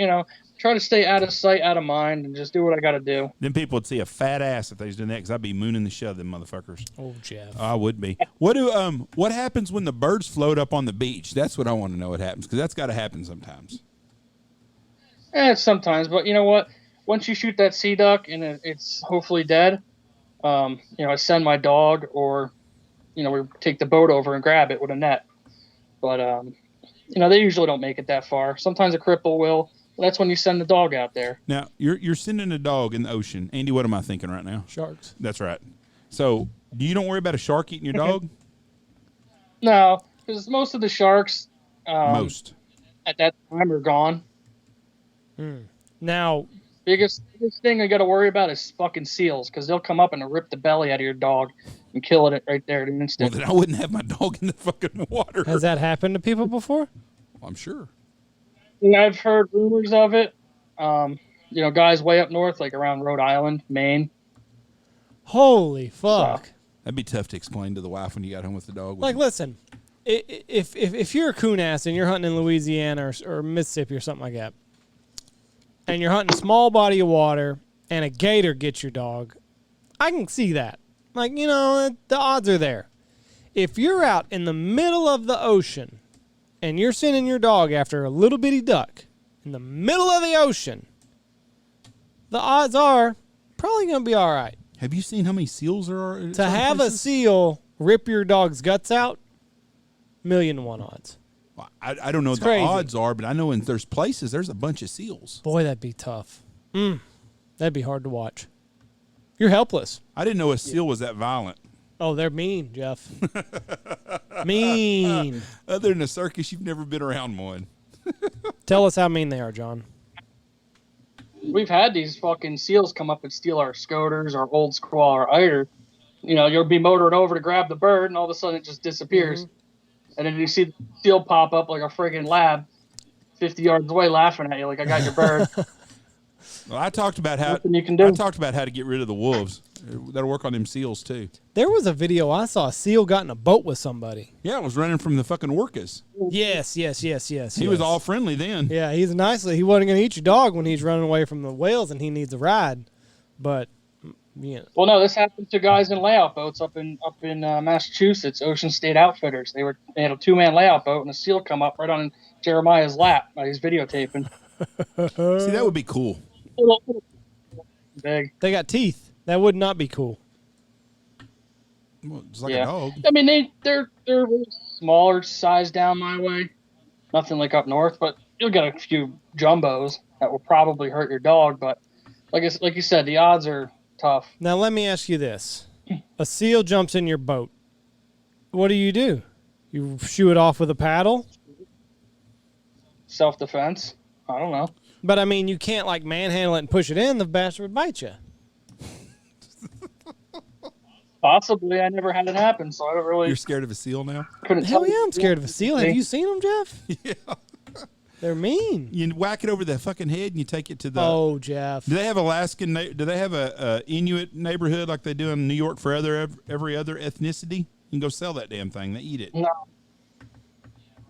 try to stay out of sight, out of mind, and just do what I got to do. Then people would see a fat ass if they was doing that because I'd be mooning the shit out of them motherfuckers. Oh, Jeff. I would be. What happens when the birds float up on the beach? That's what I want to know what happens because that's got to happen sometimes. Sometimes, but you know what? Once you shoot that sea duck and it's hopefully dead, I send my dog or, we take the boat over and grab it with a net. But, they usually don't make it that far. Sometimes a cripple will. That's when you send the dog out there. Now, you're sending a dog in the ocean. Andy, what am I thinking right now? Sharks. That's right. So, you don't worry about a shark eating your dog? No, because most of the sharks at that time are gone. Now, biggest thing I got to worry about is fucking seals because they'll come up and rip the belly out of your dog and kill it right there at an instant. Well, then I wouldn't have my dog in the fucking water. Has that happened to people before? Well, I'm sure. And I've heard rumors of it. Guys way up north, like around Rhode Island, Maine. Holy fuck. That'd be tough to explain to the wife when you got home with the dog. Like, listen, if you're a coon ass and you're hunting in Louisiana or Mississippi or something like that, and you're hunting a small body of water, and a gator gets your dog, I can see that. Like, the odds are there. If you're out in the middle of the ocean, and you're sending your dog after a little bitty duck in the middle of the ocean, the odds are probably going to be all right. Have you seen how many seals there are? To have a seal rip your dog's guts out, 1,000,000 odds. I don't know what the odds are, but I know there's places, there's a bunch of seals. Boy, that'd be tough. That'd be hard to watch. You're helpless. I didn't know a seal was that violent. Oh, they're mean, Jeff. Mean. Other than a circus, you've never been around one. Tell us how mean they are, John. We've had these fucking seals come up and steal our scoters, our old squaw, our eider. You'll be motoring over to grab the bird, and all of a sudden it just disappears. And then you see the seal pop up like a friggin' lab 50 yards away laughing at you like I got your bird. Well, I talked about how you can do. I talked about how to get rid of the wolves. That'll work on them seals too. There was a video I saw. A seal got in a boat with somebody. Yeah, it was running from the fucking orcas. Yes. He was all friendly then. Yeah, he's he wasn't going to eat your dog when he's running away from the whales and he needs a ride. But, yeah. Well, no, this happened to guys in layout boats up in Massachusetts, Ocean State Outfitters. They had a 2-man layout boat and a seal come up right on Jeremiah's lap. He's videotaping. See, that would be cool. Big. They got teeth. That would not be cool. Well, it's like a dog. I mean, they're really smaller size down my way. Nothing like up north, but you'll get a few jumbos that will probably hurt your dog. But like you said, the odds are tough. Now, let me ask you this. A seal jumps in your boat. What do? You shoo it off with a paddle? Self-defense. I don't know. But, I mean, you can't, like, manhandle it and push it in. The bastard would bite you. Possibly. I never had it happen, so I don't really... You're scared of a seal now? Hell yeah, I'm scared of a seal. Have you seen them, Jeff? Yeah. They're mean. You whack it over the fucking head and you take it to the... Oh, Jeff. Do they have do they have a Inuit neighborhood like they do in New York for every other ethnicity? You can go sell that damn thing. They eat it. No.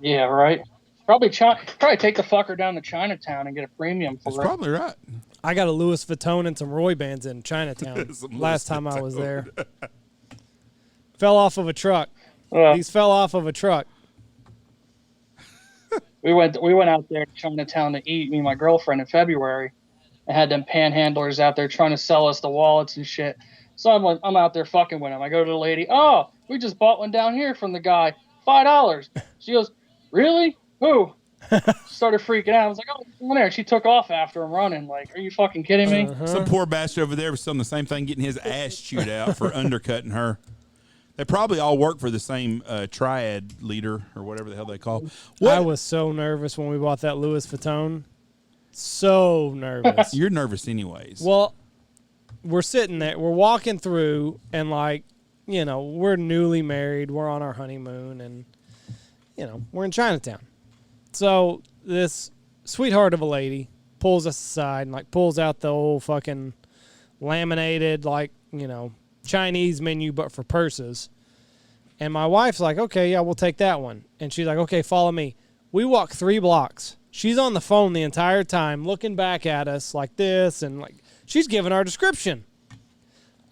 Yeah, right. Probably take the fucker down to Chinatown and get a premium for That's it. probably right. I got a Louis Vuitton and some Roy bands in Chinatown last time I was there. Fell off of a truck. These fell off of a truck. We went out there to Chinatown to eat, me and my girlfriend, in February. I had them panhandlers out there trying to sell us the wallets and shit. So I'm out there fucking with them. I go to the lady, oh, we just bought one down here from the guy, $5. She goes, really? Who? Started freaking out. I was like, oh, he's on there. She took off after him running. Like, are you fucking kidding me? Some poor bastard over there was selling the same thing, getting his ass chewed out for undercutting her. They probably all work for the same triad leader or whatever the hell they call. I was so nervous when we bought that Louis Vuitton. So nervous. You're nervous anyways. Well, we're sitting there. We're walking through, and, like, you know, we're newly married. We're on our honeymoon, and, you know, we're in Chinatown. So this sweetheart of a lady pulls us aside and, like, pulls out the old fucking laminated, like, you know, Chinese menu but for purses. And my wife's like, okay, yeah, we'll take that one. And she's like, okay, follow me. We walk 3 blocks. She's on the phone the entire time looking back at us like this, and, like, she's giving our description.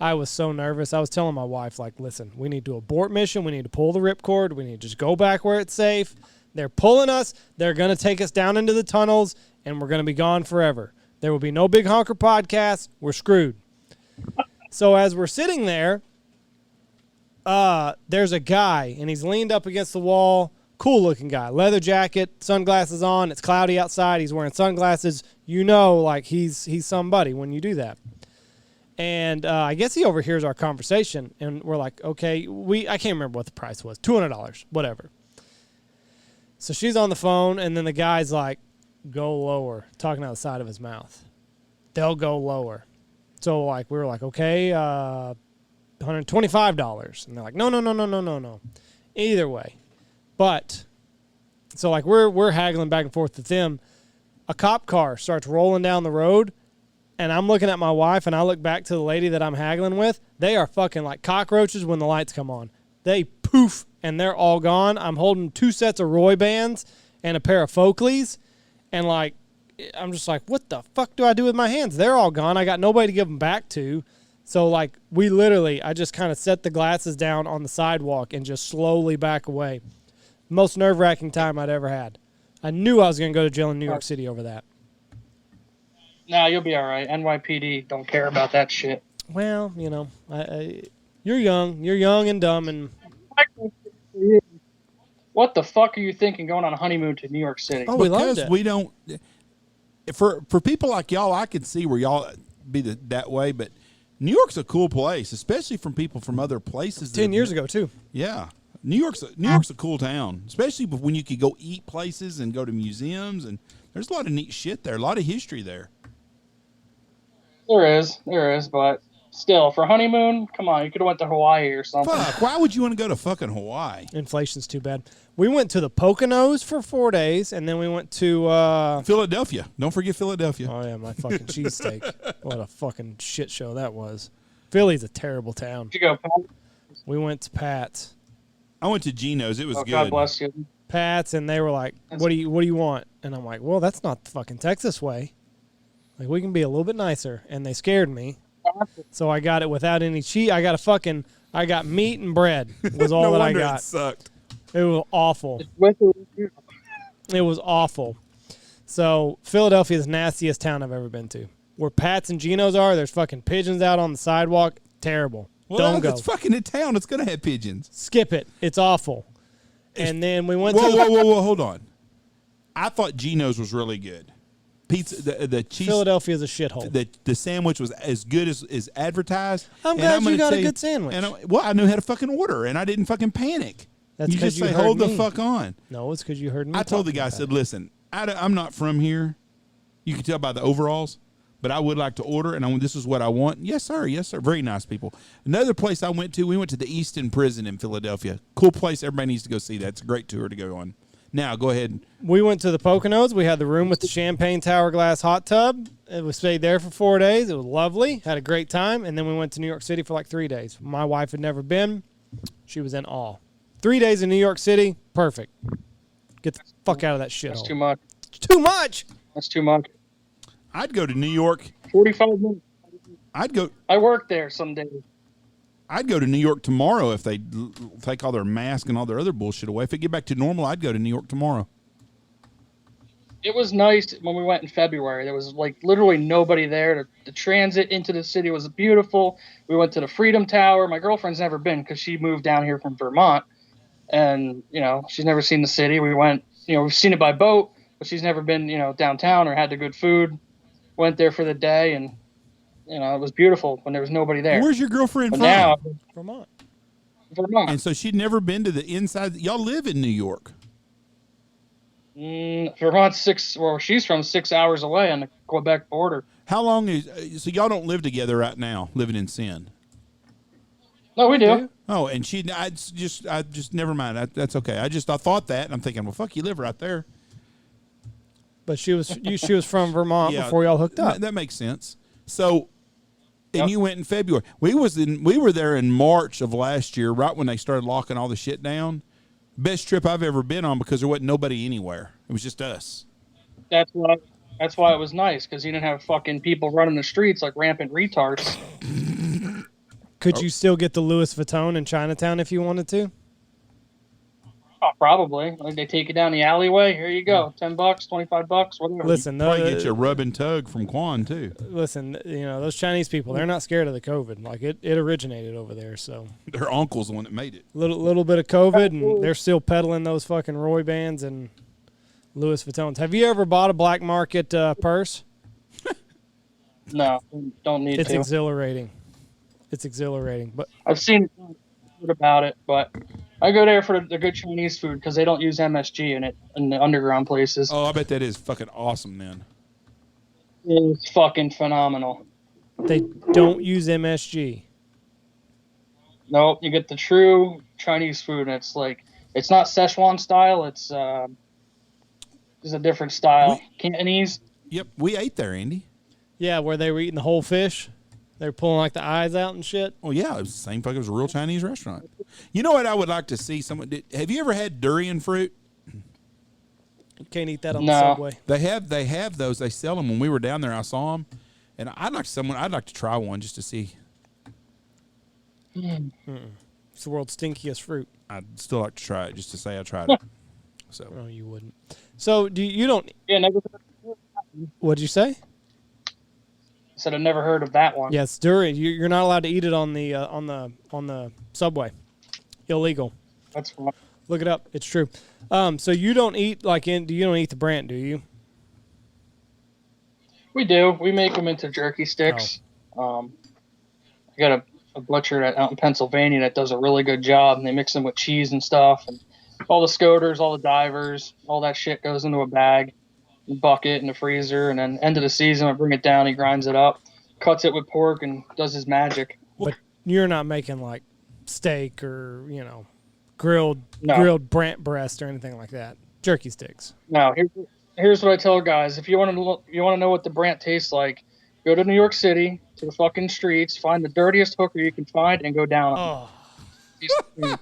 I was so nervous. I was telling my wife, like, listen, we need to abort mission. We need to pull the ripcord. We need to just go back where it's safe. They're pulling us. They're going to take us down into the tunnels, and we're going to be gone forever. There will be no big Honker podcast. We're screwed. So as we're sitting there, there's a guy, and he's leaned up against the wall. Cool-looking guy. Leather jacket, sunglasses on. It's cloudy outside. He's wearing sunglasses. You know, like, he's somebody when you do that. And I guess he overhears our conversation, and we're like, okay, I can't remember what the price was. $200, whatever. So she's on the phone, and then the guy's like, go lower, talking out the side of his mouth. They'll go lower. So, like, we were like, okay, $125. And they're like, no. Either way. But, so, like, we're haggling back and forth with them. A cop car starts rolling down the road, and I'm looking at my wife, and I look back to the lady that I'm haggling with. They are fucking like cockroaches when the lights come on. They poof, and they're all gone. I'm holding 2 sets of Roy bands and a pair of Folkleys, and, like, I'm just like, what the fuck do I do with my hands? They're all gone. I got nobody to give them back to. So, like, I just kind of set the glasses down on the sidewalk and just slowly back away. Most nerve-wracking time I'd ever had. I knew I was going to go to jail in New York City over that. Nah, you'll be all right. NYPD don't care about that shit. Well, you know, you're young. You're young and dumb. And what the fuck are you thinking going on a honeymoon to New York City? Oh, we loved because it. we don't. For people like y'all, I can see where y'all be that way, but New York's a cool place, especially from people from other places. 10 years ago, too. Yeah. New York's a cool town, especially when you could go eat places and go to museums, and there's a lot of neat shit there, a lot of history there. There is, but still, for honeymoon, come on, you could have went to Hawaii or something. Fuck, why would you want to go to fucking Hawaii? Inflation's too bad. We went to the Poconos for 4 days, and then we went to Philadelphia. Don't forget Philadelphia. Oh, yeah, my fucking cheesesteak. What a fucking shit show that was. Philly's a terrible town. Did you go? Pat? We went to Pat's. I went to Geno's. It was Oh, good. God bless you. Pat's, and they were like, what do you want? And I'm like, well, that's not the fucking Texas way. Like, we can be a little bit nicer. And they scared me. So I got it without any cheese. I got meat and bread was all No that I wonder got. it sucked. It was awful. It was awful. So Philadelphia is the nastiest town I've ever been to. Where Pat's and Geno's are, there's fucking pigeons out on the sidewalk. Terrible. Well, Don't go. It's fucking a town. It's going to have pigeons. Skip it. It's awful. And then we went Whoa, hold on. I thought Geno's was really good. Pizza, the cheese. Philadelphia's a shithole. The sandwich was as good as advertised. I'm glad you got a good sandwich. I knew how to fucking order, and I didn't fucking panic. That's you just you say, heard hold me. the fuck on. No, it's because you heard me. I told the guy, I talking said, about it. listen, I'm not from here. You can tell by the overalls, but I would like to order, and this is what I want. Yes, sir. Yes, sir. Very nice people. Another place I went to, we went to the Easton Prison in Philadelphia. Cool place. Everybody needs to go see that. It's a great tour to go on. Now, go ahead. We went to the Poconos. We had the room with the champagne tower glass hot tub. We stayed there for 4 days. It was lovely. Had a great time. And then we went to New York City for like 3 days. My wife had never been. She was in awe. 3 days in New York City, perfect. Get the fuck out of that shit. That's too much. It's too much. That's too much. I'd go to New York. 45 minutes. I work there some days. I'd go to New York tomorrow if they take all their masks and all their other bullshit away. If it get back to normal, I'd go to New York tomorrow. It was nice when we went in February. There was like literally nobody there. The transit into the city was beautiful. We went to the Freedom Tower. My girlfriend's never been because she moved down here from Vermont. And, she's never seen the city. We went, we've seen it by boat, but she's never been, downtown or had the good food. Went there for the day, and, it was beautiful when there was nobody there. Where's your girlfriend but from? now, Vermont. And so she'd never been to the inside. Y'all live in New York. Vermont's she's from 6 hours away on the Quebec border. How long so y'all don't live together right now, living in sin? No, we do. Oh, and I just never mind. That's okay. I thought that, and I'm thinking, well, fuck, you live right there. But she was from Vermont before y'all hooked up. That makes sense. So, and you went in February. We were there in March of last year, right when they started locking all the shit down. Best trip I've ever been on because there wasn't nobody anywhere. It was just us. That's why it was nice, because you didn't have fucking people running the streets like rampant retards. Could you still get the Louis Vuitton in Chinatown if you wanted to? Oh, probably. Like they take you down the alleyway. Here you go. $10, $25, whatever. Listen, probably get you a rub and tug from Quan too. Listen, those Chinese people, they're not scared of the COVID. Like it originated over there. So their uncle's the one that made it. Little bit of COVID, and they're still peddling those fucking Roy bands and Louis Vuittons. Have you ever bought a black market purse? No, don't need to. It's exhilarating. It's exhilarating, but I've seen about it, but I go there for the good Chinese food because they don't use MSG in it in the underground places. Oh, I bet that is fucking awesome then. It's fucking phenomenal. They don't use MSG. Nope, you get the true Chinese food, and it's not Szechuan style. It's a different style. Cantonese. Yep, we ate there, Andy. Yeah, where they were eating the whole fish. They were pulling like the eyes out and shit. Oh yeah, it was the same fucking. It was a real Chinese restaurant. You know what I would like to see? Have you ever had durian fruit? You can't eat that on the subway. They have those. They sell them. When we were down there, I saw them, and I'd like to try one just to see. It's the world's stinkiest fruit. I'd still like to try it just to say I tried it. So no, you wouldn't. So you don't? Yeah, never. What'd you say? I said I never heard of that one. Yes, durian. You're not allowed to eat it on the subway. Illegal. That's fine. Look it up. It's true. So you don't eat you don't eat the brant, do you? We do. We make them into jerky sticks. I got a butcher out in Pennsylvania that does a really good job, and they mix them with cheese and stuff, and all the scoters, all the divers, all that shit goes into a bag, bucket in the freezer, and then end of the season I bring it down, he grinds it up, cuts it with pork, and does his magic. But you're not making like steak or grilled brant breast or anything like that. Jerky sticks. No, here's what I tell guys: if you want to know what the brant tastes like, Go to New York City, to the fucking streets, find the dirtiest hooker you can find, and go down on them.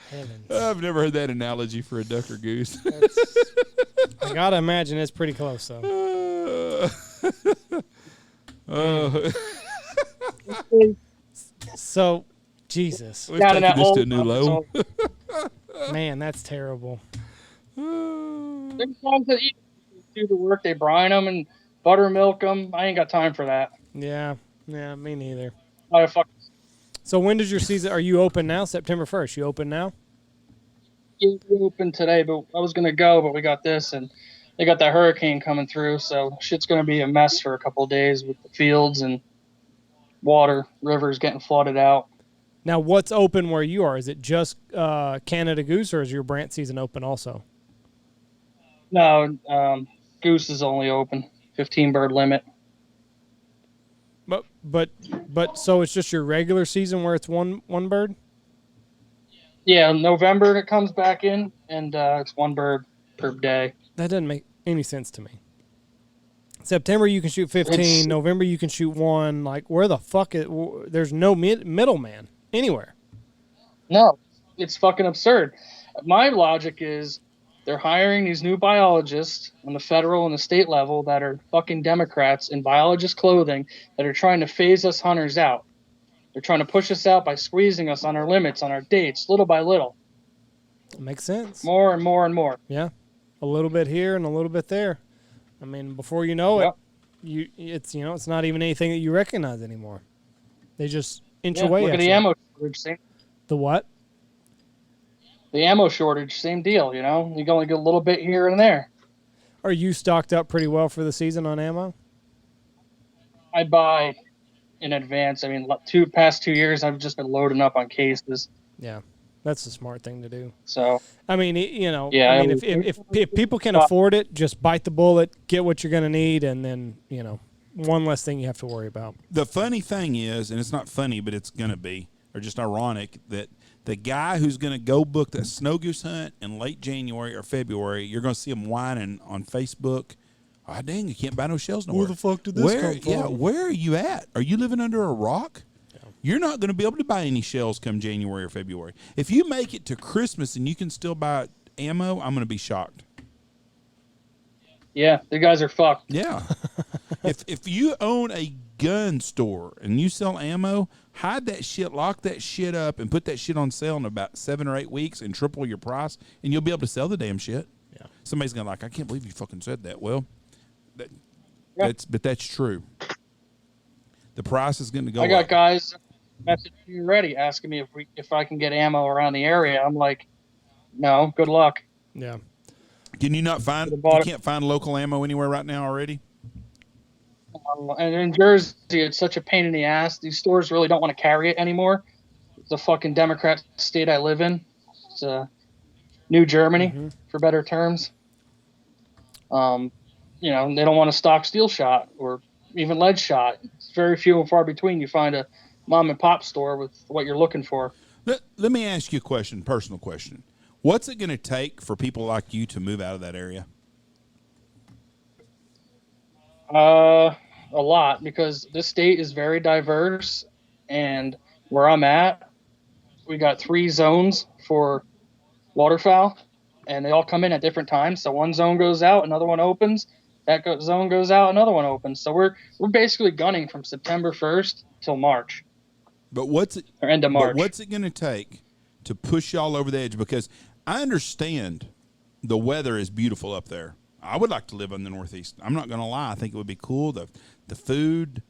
Heavens. I've never heard that analogy for a duck or goose. I gotta imagine it's pretty close though. So, Jesus, We've taken this to a new low. man, that's terrible. There's times that you do the work, they brine them and buttermilk them. I ain't got time for that. Yeah, me neither. So when does your season? Are you open now? September 1st. You open now? we open today, but I was gonna go, but we got this, and they got that hurricane coming through, so shit's gonna be a mess for a couple of days with the fields and water, rivers getting flooded out. Now, what's open where you are? Is it just Canada Goose, or is your brant season open also? No, goose is only open, 15 bird limit. But so it's just your regular season where it's one bird? Yeah, November it comes back in, and it's one bird per day. That doesn't make any sense to me. September you can shoot 15. November you can shoot 1. Like, where the fuck is? There's no middleman anywhere. No, it's fucking absurd. My logic is they're hiring these new biologists on the federal and the state level that are fucking Democrats in biologist clothing that are trying to phase us hunters out. They're trying to push us out by squeezing us on our limits, on our dates, little by little. It makes sense. More and more and more. Yeah, a little bit here and a little bit there. I mean, before you know it, it's not even anything that you recognize anymore. They just inch away. Look at the ammo shortage. The what? The ammo shortage, same deal. You can only get a little bit here and there. Are you stocked up pretty well for the season on ammo? I buy in advance. I mean, past 2 years, I've just been loading up on cases. Yeah, that's a smart thing to do. So, I mean, if people can afford it, just bite the bullet, get what you're going to need, and then, one less thing you have to worry about. The funny thing is, and it's not funny, but it's going to be, or just ironic, that the guy who's going to go book that snow goose hunt in late January or February, you're going to see him whining on Facebook. Oh, dang, you can't buy no shells nowhere. Where the fuck did this come from? Yeah, where are you at? Are you living under a rock? Yeah. You're not going to be able to buy any shells come January or February. If you make it to Christmas and you can still buy ammo, I'm going to be shocked. Yeah, the guys are fucked. Yeah. if you own a gun store and you sell ammo, hide that shit, lock that shit up, and put that shit on sale in about 7 or 8 weeks and triple your price, and you'll be able to sell the damn shit. Yeah. Somebody's going to I can't believe you fucking said that. Well, Yeah. That's true. The price is going to go I got up. guys messaging me already asking me if I can get ammo around the area. I'm like, no, good luck. Yeah. Can you not find? You can't find local ammo anywhere right now already. And in Jersey, it's such a pain in the ass. These stores really don't want to carry it anymore. It's a fucking Democrat state I live in. It's New Germany, for better terms. They don't want to stock steel shot or even lead shot. It's very few and far between you find a mom and pop store with what you're looking for. Let me ask you a personal question. What's it going to take for people like you to move out of that area? A lot, because this state is very diverse, and where I'm at, we got 3 zones for waterfowl, and they all come in at different times. So one zone goes out, another one opens. That zone goes out, another one opens. So we're basically gunning from September 1st till March. But what's it? Or end of March. But what's it going to take to push y'all over the edge? Because I understand the weather is beautiful up there. I would like to live in the Northeast. I'm not going to lie. I think it would be cool. The food,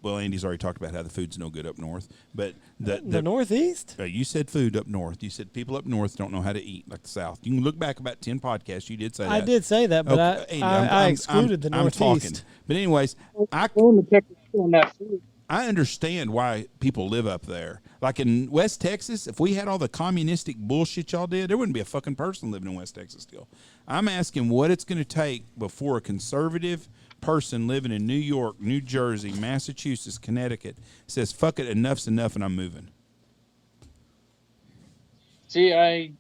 Andy's already talked about how the food's no good up north. But the Northeast? You said food up north. You said people up north don't know how to eat like the South. You can look back about 10 podcasts. You did say that. I did say that, but okay, Andy, I excluded the Northeast. I'm talking. But anyways, I understand why people live up there. Like in West Texas, if we had all the communistic bullshit y'all did, there wouldn't be a fucking person living in West Texas still. I'm asking what it's going to take before a conservative person living in New York, New Jersey, Massachusetts, Connecticut says, fuck it, enough's enough and I'm moving. See, I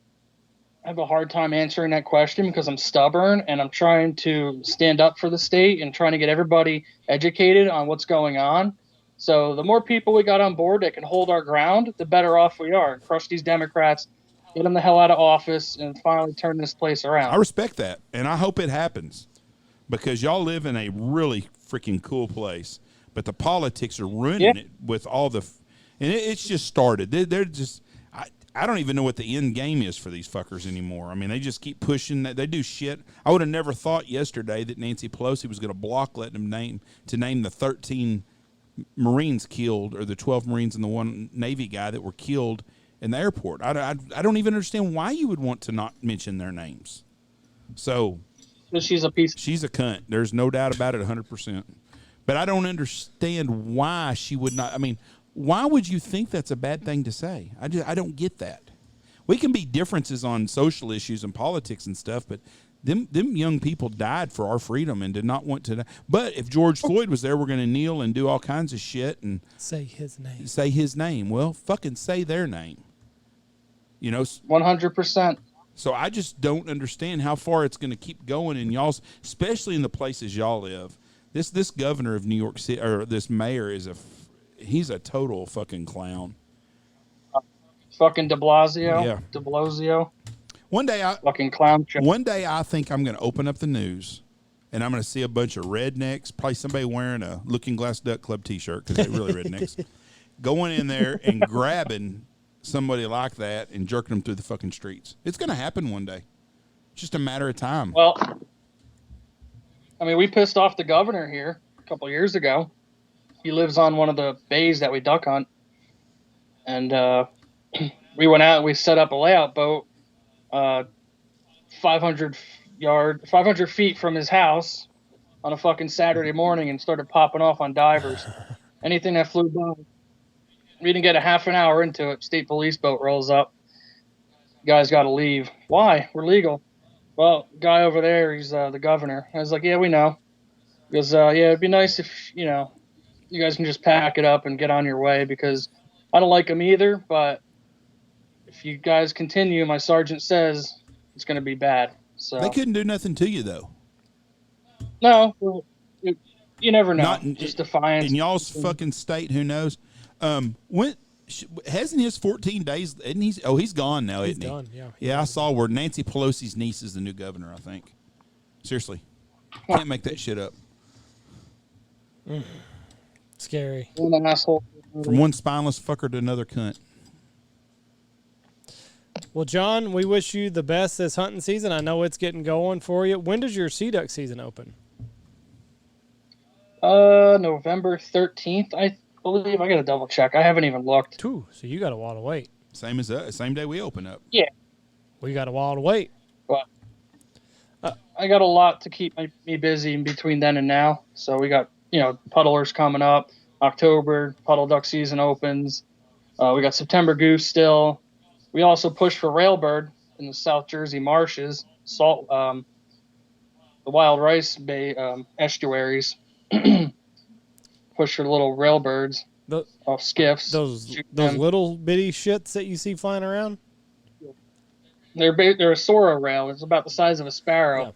have a hard time answering that question because I'm stubborn and I'm trying to stand up for the state and trying to get everybody educated on what's going on. So the more people we got on board that can hold our ground, the better off we are. Crush these Democrats, get them the hell out of office, and finally turn this place around. I respect that, and I hope it happens because y'all live in a really freaking cool place. But the politics are ruining it with all the, and it's just started. They're just, I don't even know what the end game is for these fuckers anymore. I mean, they just keep pushing that. They do shit. I would have never thought yesterday that Nancy Pelosi was going to block letting them name the 13 Marines killed, or the 12 Marines and the one Navy guy that were killed in the airport. I don't even understand why you would want to not mention their names. So she's a piece. She's a cunt. There's no doubt about it, 100%. But I don't understand why she would not. I mean, why would you think that's a bad thing to say? I don't get that. We can be differences on social issues and politics and stuff, but them young people died for our freedom and did not want to. But if George Floyd was there, we're going to kneel and do all kinds of shit and say his name. Say his name. Well, fucking say their name. 100%. So I just don't understand how far it's going to keep going in y'all's, especially in the places y'all live. This governor of New York City, or this mayor, he's a total fucking clown. Fucking De Blasio. Yeah. De Blasio. One day fucking clown show. One day I think I'm going to open up the news and I'm going to see a bunch of rednecks, probably somebody wearing a Looking Glass Duck Club t-shirt because they're really rednecks, going in there and grabbing somebody like that and jerking them through the fucking streets. It's going to happen one day. It's just a matter of time. Well, I mean, we pissed off the governor here a couple of years ago. He lives on one of the bays that we duck hunt. And we went out and we set up a layout boat 500 feet from his house on a fucking Saturday morning and started popping off on divers. Anything that flew by. We didn't get a half an hour into it. State police boat rolls up. You guys got to leave. Why? We're legal. Well, guy over there, he's the governor. I was like, yeah, we know. He goes, yeah, it'd be nice if, you guys can just pack it up and get on your way because I don't like him either, but if you guys continue, my sergeant says it's going to be bad. So they couldn't do nothing to you, though. No, you never know. Just defiance. In y'all's fucking state, who knows? When hasn't his 14 days? Isn't he? Oh, he's gone now, isn't he? Done, yeah. Yeah, I saw where Nancy Pelosi's niece is the new governor. I think. Seriously, can't make that shit up. Scary. An asshole. From one spineless fucker to another cunt. Well, John, we wish you the best this hunting season. I know it's getting going for you. When does your sea duck season open? November 13th, I believe. I got to double check. I haven't even looked. So you got a while to wait. Same as us. Same day we open up. Yeah. We got a while to wait. But I got a lot to keep me busy in between then and now. So we got, puddlers coming up. October, puddle duck season opens. We got September goose still. We also push for railbird in the South Jersey marshes, the Wild Rice Bay estuaries. Push for little railbirds off skiffs. Those little bitty shits that you see flying around? They're a Sora rail. It's about the size of a sparrow.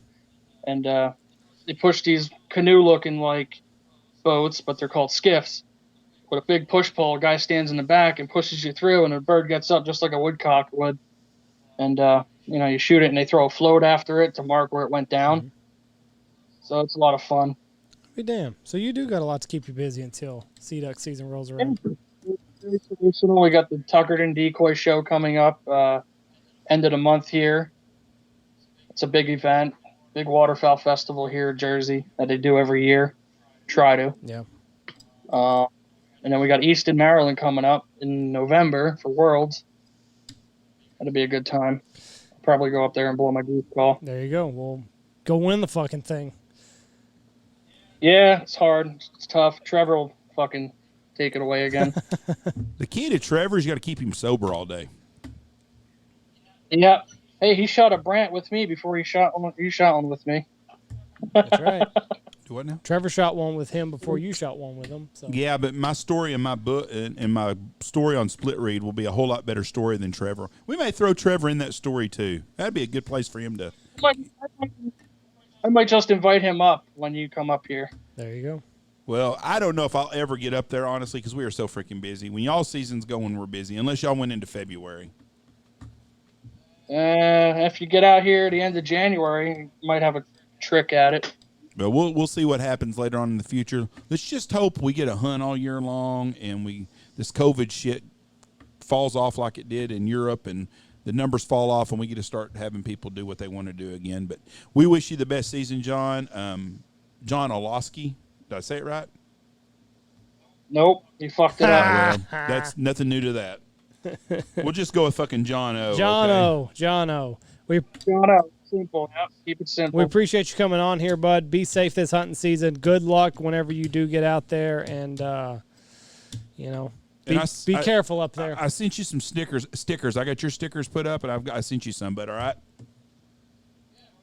Yeah. And they push these canoe-looking like boats, but they're called skiffs. With a big push pole, a guy stands in the back and pushes you through, and the bird gets up just like a woodcock would. And, you shoot it, and they throw a float after it to mark where it went down. Mm-hmm. So it's a lot of fun. Be damn. So you do got a lot to keep you busy until sea duck season rolls around. We got the Tuckerton Decoy Show coming up end of the month here. It's a big event, big waterfowl festival here in Jersey that they do every year. Try to. Yeah. And then we got Easton, Maryland coming up in November for Worlds. That'll be a good time. I'll probably go up there and blow my goose call. There you go. We'll go win the fucking thing. Yeah, it's hard. It's tough. Trevor will fucking take it away again. The key to Trevor is you got to keep him sober all day. Yeah. Hey, he shot a brant with me before he shot one with me. That's right. What now? Trevor shot one with him before you shot one with him. So. Yeah, but my story in my book and my story on Split Read will be a whole lot better story than Trevor. We may throw Trevor in that story too. That'd be a good place for him to. I might just invite him up when you come up here. There you go. Well, I don't know if I'll ever get up there, honestly, because we are so freaking busy. When y'all season's going, we're busy, unless y'all went into February. If you get out here at the end of January, you might have a trick at it. But we'll see what happens later on in the future. Let's just hope we get a hunt all year long, and this COVID shit falls off like it did in Europe, and the numbers fall off, and we get to start having people do what they want to do again. But we wish you the best season, John. John Olosky. Did I say it right? Nope, you fucked it up. Well, that's nothing new to that. We'll just go with fucking John O. John okay? O. John O. Simple. Yep. Keep it simple. We appreciate you coming on here, bud. Be safe this hunting season. Good luck whenever you do get out there, and be careful up there. I sent you some stickers. I got your stickers put up, and I sent you some. But all right.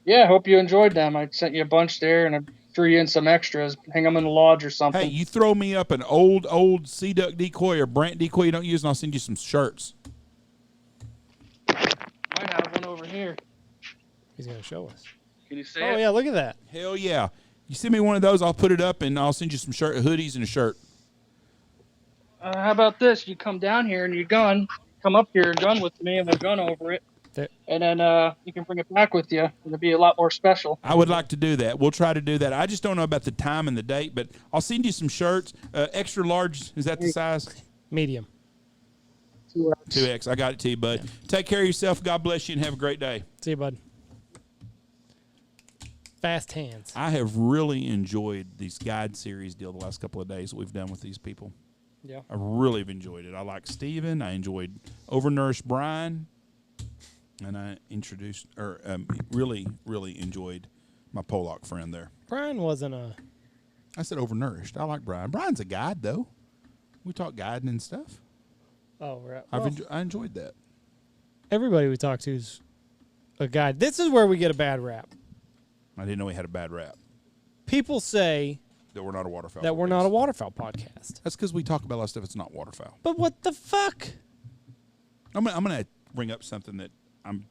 Yeah, hope you enjoyed them. I sent you a bunch there, and I threw you in some extras. Hang them in the lodge or something. Hey, you throw me up an old sea duck decoy or brant decoy you don't use, and I'll send you some shirts. Might have one over here. He's going to show us. Can you see Oh, it? yeah, look at that. Hell yeah. You send me one of those, I'll put it up, and I'll send you some hoodies and a shirt. How about this? You come down here and you come up here, gun with me, and we'll gun over it. There. And then you can bring it back with you. It'll be a lot more special. I would like to do that. We'll try to do that. I just don't know about the time and the date, but I'll send you some shirts. Extra large, is that the size? Medium. 2X. I got it to you, bud. Yeah. Take care of yourself. God bless you, and have a great day. See you, bud. Fast hands. I have really enjoyed these guide series deal the last couple of days that we've done with these people. Yeah. I really have enjoyed it. I like Steven. I enjoyed Overnourished Brian. And I really, really enjoyed my Pollock friend there. Brian wasn't I said overnourished. I like Brian. Brian's a guide, though. We talk guiding and stuff. Oh, right. I enjoyed that. Everybody we talk to is a guide. This is where we get a bad rap. I didn't know we had a bad rap. People say that we're not a waterfowl. We're not a waterfowl podcast. That's because we talk about a lot of stuff that's not waterfowl. But what the fuck? I'm gonna bring up something that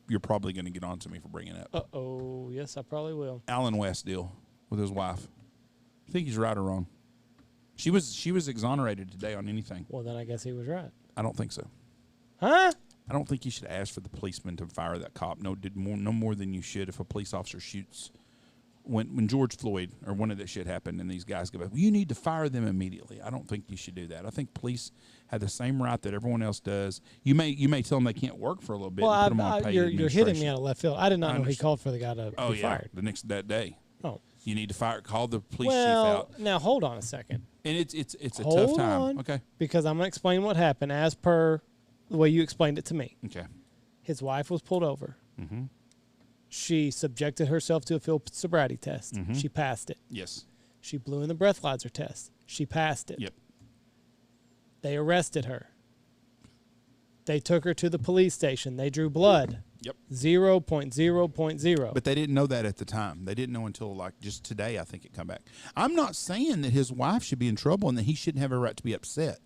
you're probably gonna get on to me for bringing up. Uh-oh. Yes, I probably will. Alan West deal with his wife. I think he's right or wrong. She was exonerated today on anything. Well, then I guess he was right. I don't think so. Huh? I don't think you should ask for the policeman to fire that cop. No more than you should if a police officer shoots. When George Floyd or one of that shit happened and these guys go back, well, you need to fire them immediately. I don't think you should do that. I think police have the same right that everyone else does. You may tell them they can't work for a little bit and put them on paid you're hitting me out of left field. I did not know he called for the guy to be fired. That day. Oh. You need to call the police chief out. Now hold on a second. And it's a tough time. Okay. Because I'm going to explain what happened as per the way you explained it to me. Okay. His wife was pulled over. Mm-hmm. She subjected herself to a field sobriety test. Mm-hmm. She passed it. Yes. She blew in the breathalyzer test. She passed it. Yep. They arrested her. They took her to the police station. They drew blood. Yep. 0.0.0. But they didn't know that at the time. They didn't know until like just today, I think it come back. I'm not saying that his wife should be in trouble and that he shouldn't have a right to be upset.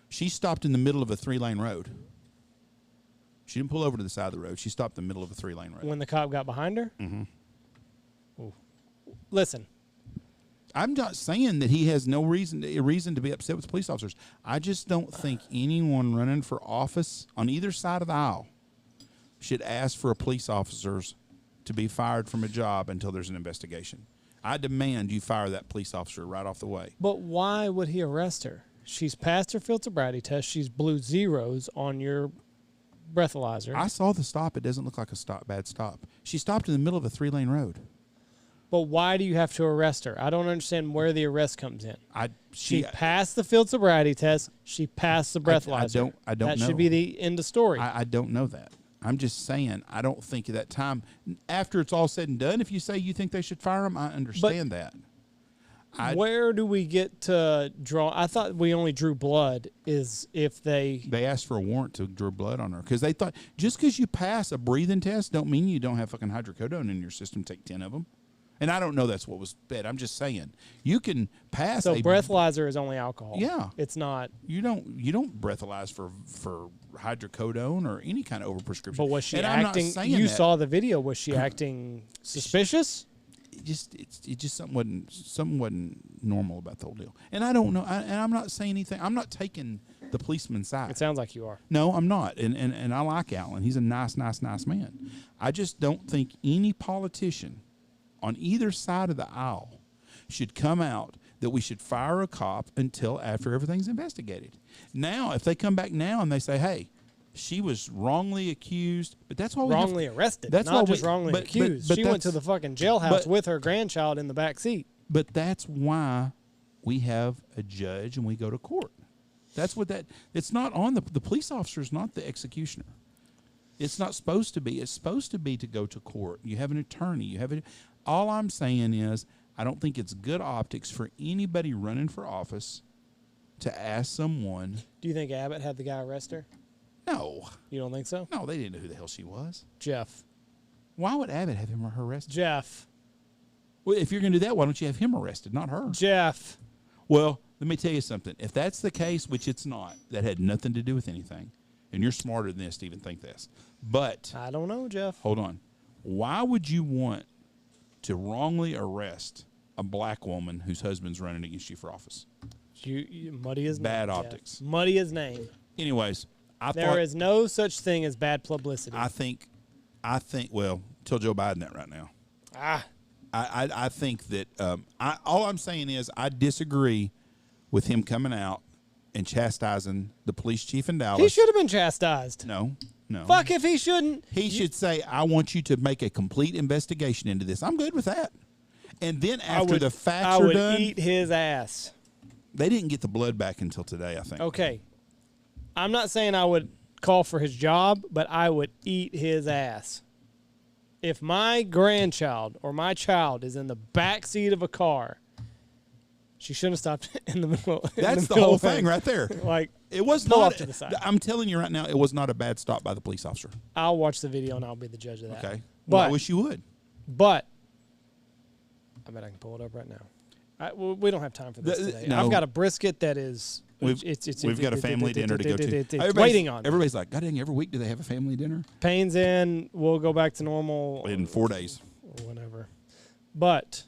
She stopped in the middle of a 3-lane road. She didn't pull over to the side of the road. She stopped in the middle of a 3-lane road. When the cop got behind her? Mm-hmm. Ooh. Listen. I'm not saying that he has no reason to be upset with police officers. I just don't think anyone running for office on either side of the aisle should ask for police officers to be fired from a job until there's an investigation. I demand you fire that police officer right off the way. But why would he arrest her? She's passed her field sobriety test. She's blew zeros on your breathalyzer. I saw the stop. It doesn't look like a bad stop. She stopped in the middle of a 3-lane road. But why do you have to arrest her? I don't understand where the arrest comes in. She passed the field sobriety test. She passed the breathalyzer. I don't know. That should be the end of story. I don't know that. I'm just saying I don't think at that time, after it's all said and done, if you say you think they should fire them, I understand that. Where do we get to draw? I thought we only drew blood is if they asked for a warrant to draw blood on her because they thought just because you pass a breathing test don't mean you don't have fucking hydrocodone in your system. Take 10 of them. And I don't know that's what was said. I'm just saying you can pass. So a breathalyzer is only alcohol. Yeah, it's not. You don't breathalyze for hydrocodone or any kind of overprescription. But was she and acting? I'm not saying You that. saw the video. Was she acting suspicious? It just something wasn't normal about the whole deal. And I don't know. And I'm not saying anything. I'm not taking the policeman's side. It sounds like you are. No, I'm not. And I like Alan. He's a nice man. I just don't think any politician on either side of the aisle should come out that we should fire a cop until after everything's investigated. Now, if they come back now and they say, hey, she was wrongly accused, but that's why we wrongly arrested. That's not why just wrongly accused. But she went to the fucking jailhouse with her grandchild in the back seat. But that's why we have a judge and we go to court. That's what that. It's not on the police officer is not the executioner. It's not supposed to be. It's supposed to be to go to court. You have an attorney. You have all I'm saying is I don't think it's good optics for anybody running for office to ask someone. Do you think Abbott had the guy arrest her? No. You don't think so? No, they didn't know who the hell she was. Jeff. Why would Abbott have him or her arrested? Jeff. Well, if you're going to do that, why don't you have him arrested, not her? Jeff. Well, let me tell you something. If that's the case, which it's not, that had nothing to do with anything, and you're smarter than this to even think this. But I don't know, Jeff. Hold on. Why would you want to wrongly arrest a black woman whose husband's running against you for office? You muddy his name. Bad optics. Jeff. Muddy his name. Anyways, there is no such thing as bad publicity. I think. Well, tell Joe Biden that right now. I think that all I'm saying is I disagree with him coming out and chastising the police chief in Dallas. He should have been chastised. No. Fuck if he shouldn't. He should say, I want you to make a complete investigation into this. I'm good with that. And then after the facts are done. I would eat his ass. They didn't get the blood back until today, I think. Okay. I'm not saying I would call for his job, but I would eat his ass. If my grandchild or my child is in the back seat of a car, she shouldn't have stopped in the middle. That's the whole thing right there. Like, it was pull not. off to the side. I'm telling you right now, it was not a bad stop by the police officer. I'll watch the video and I'll be the judge of that. Okay. But Well, I wish you would. But I bet I can pull it up right now. We don't have time for this today. No. I've got a brisket that is. We've got a family dinner to go to. It's waiting on. Everybody's like, God dang, every week do they have a family dinner? Pain's in. We'll go back to normal In 4 days. Or whatever. But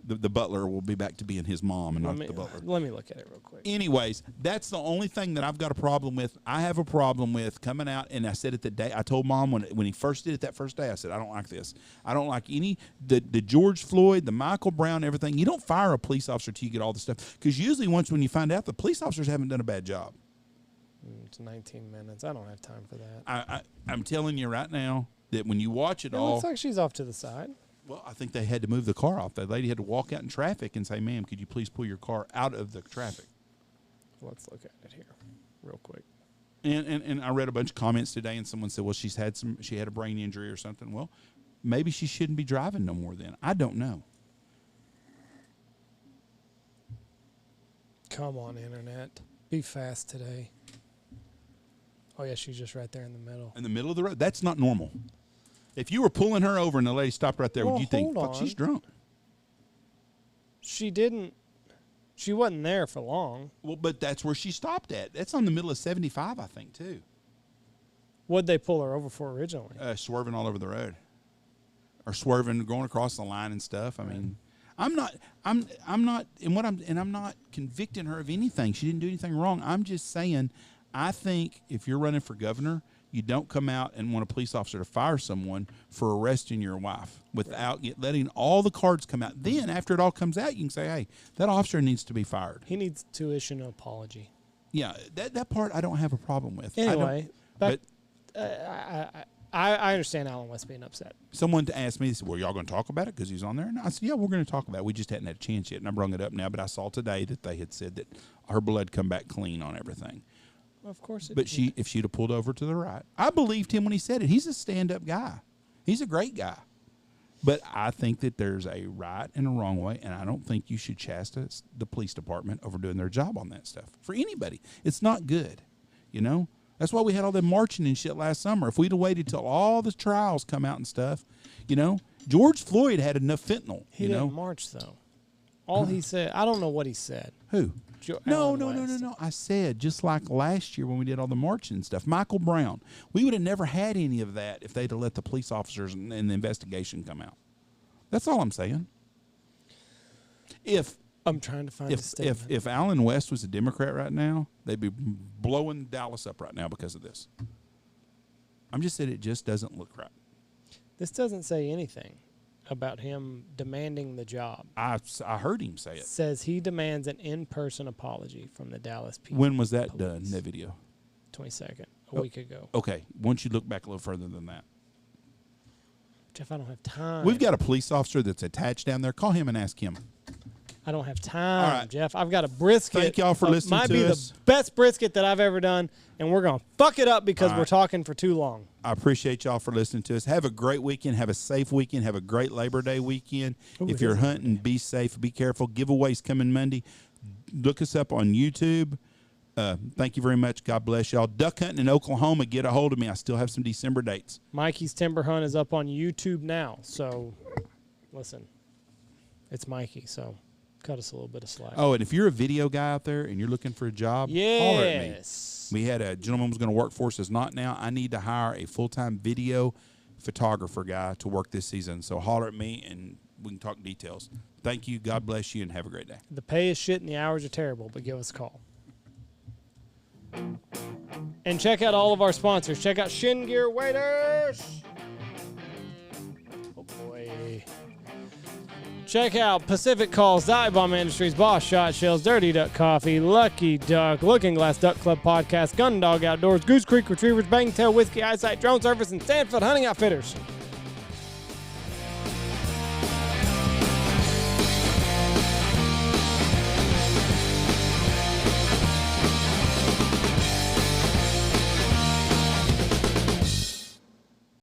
the butler will be back to being his mom and not the butler. Let me look at it real quick. Anyways, that's the only thing that I've got a problem with. I have a problem with coming out, and I said it the day I told Mom when he first did it that first day. I said I don't like this. I don't like the George Floyd, the Michael Brown, everything. You don't fire a police officer till you get all the stuff, because usually once when you find out the police officers haven't done a bad job. It's 19 minutes. I don't have time for that. I'm telling you right now that when you watch it all, looks like she's off to the side. Well, I think they had to move the car off. That lady had to walk out in traffic and say, "Ma'am, could you please pull your car out of the traffic?" Let's look at it here real quick. And I read a bunch of comments today, and someone said, well, she had a brain injury or something. Well, maybe she shouldn't be driving no more then. I don't know. Come on, Internet. Be fast today. Oh, yeah, she's just right there in the middle. In the middle of the road? That's not normal. If you were pulling her over and the lady stopped right there, would you think, fuck, she's drunk? She didn't. She wasn't there for long. Well, but that's where she stopped at. That's on the middle of 75, I think, too. What'd they pull her over for originally? Swerving all over the road. Or swerving, going across the line and stuff. I mean, I'm not convicting her of anything. She didn't do anything wrong. I'm just saying, I think if you're running for governor, you don't come out and want a police officer to fire someone for arresting your wife without letting all the cards come out. Then, after it all comes out, you can say, hey, that officer needs to be fired. He needs to issue an apology. Yeah, that part I don't have a problem with. Anyway, I understand Alan West being upset. Someone asked me, they said, well, y'all going to talk about it because he's on there? And I said, yeah, we're going to talk about it. We just hadn't had a chance yet. And I brung it up now, but I saw today that they had said that her blood come back clean on everything. Of course it But did. if she'd have pulled over to the right, I believed him when he said it. He's a stand-up guy. He's a great guy. But I think that there's a right and a wrong way, and I don't think you should chastise the police department over doing their job on that stuff. For anybody. It's not good, you know? That's why we had all that marching and shit last summer. If we'd have waited till all the trials come out and stuff, you know, George Floyd had enough fentanyl. He didn't march though. All he said, I don't know what he said. Who? No. No. I said, just like last year when we did all the marching and stuff, Michael Brown, we would have never had any of that if they'd have let the police officers and the investigation come out. That's all I'm saying. I'm trying to find a statement. If Allen West was a Democrat right now, they'd be blowing Dallas up right now because of this. I'm just saying it just doesn't look right. This doesn't say anything about him demanding the job. I heard him say it. Says he demands an in-person apology from the Dallas PD. When was that done, that video? 22nd, a week ago. Okay, once you look back a little further than that. Jeff, I don't have time. We've got a police officer that's attached down there. Call him and ask him. I don't have time, all right. Jeff. I've got a brisket. Thank y'all for listening to us. Might be the best brisket that I've ever done, and we're going to fuck it up because we're talking for too long. I appreciate y'all for listening to us. Have a great weekend. Have a safe weekend. Have a great Labor Day weekend. If you're hunting, be safe. Be careful. Giveaways coming Monday. Look us up on YouTube. Thank you very much. God bless y'all. Duck hunting in Oklahoma. Get a hold of me. I still have some December dates. Mikey's Timber Hunt is up on YouTube now. So, listen, it's Mikey, so cut us a little bit of slack. Oh, and if you're a video guy out there and you're looking for a job, holler at me. We had a gentleman who was going to work for us. Is not now. I need to hire a full-time video photographer guy to work this season. So holler at me and we can talk details. Thank you. God bless you and have a great day. The pay is shit and the hours are terrible, but give us a call. And check out all of our sponsors. Check out Shin Gear Waders. Oh, boy. Check out Pacific Calls, Dive Bomb Industries, Boss Shot Shells, Dirty Duck Coffee, Lucky Duck, Looking Glass Duck Club Podcast, Gun Dog Outdoors, Goose Creek Retrievers, Bang Tail Whiskey, Eyesight Drone Service, and Stanfield Hunting Outfitters.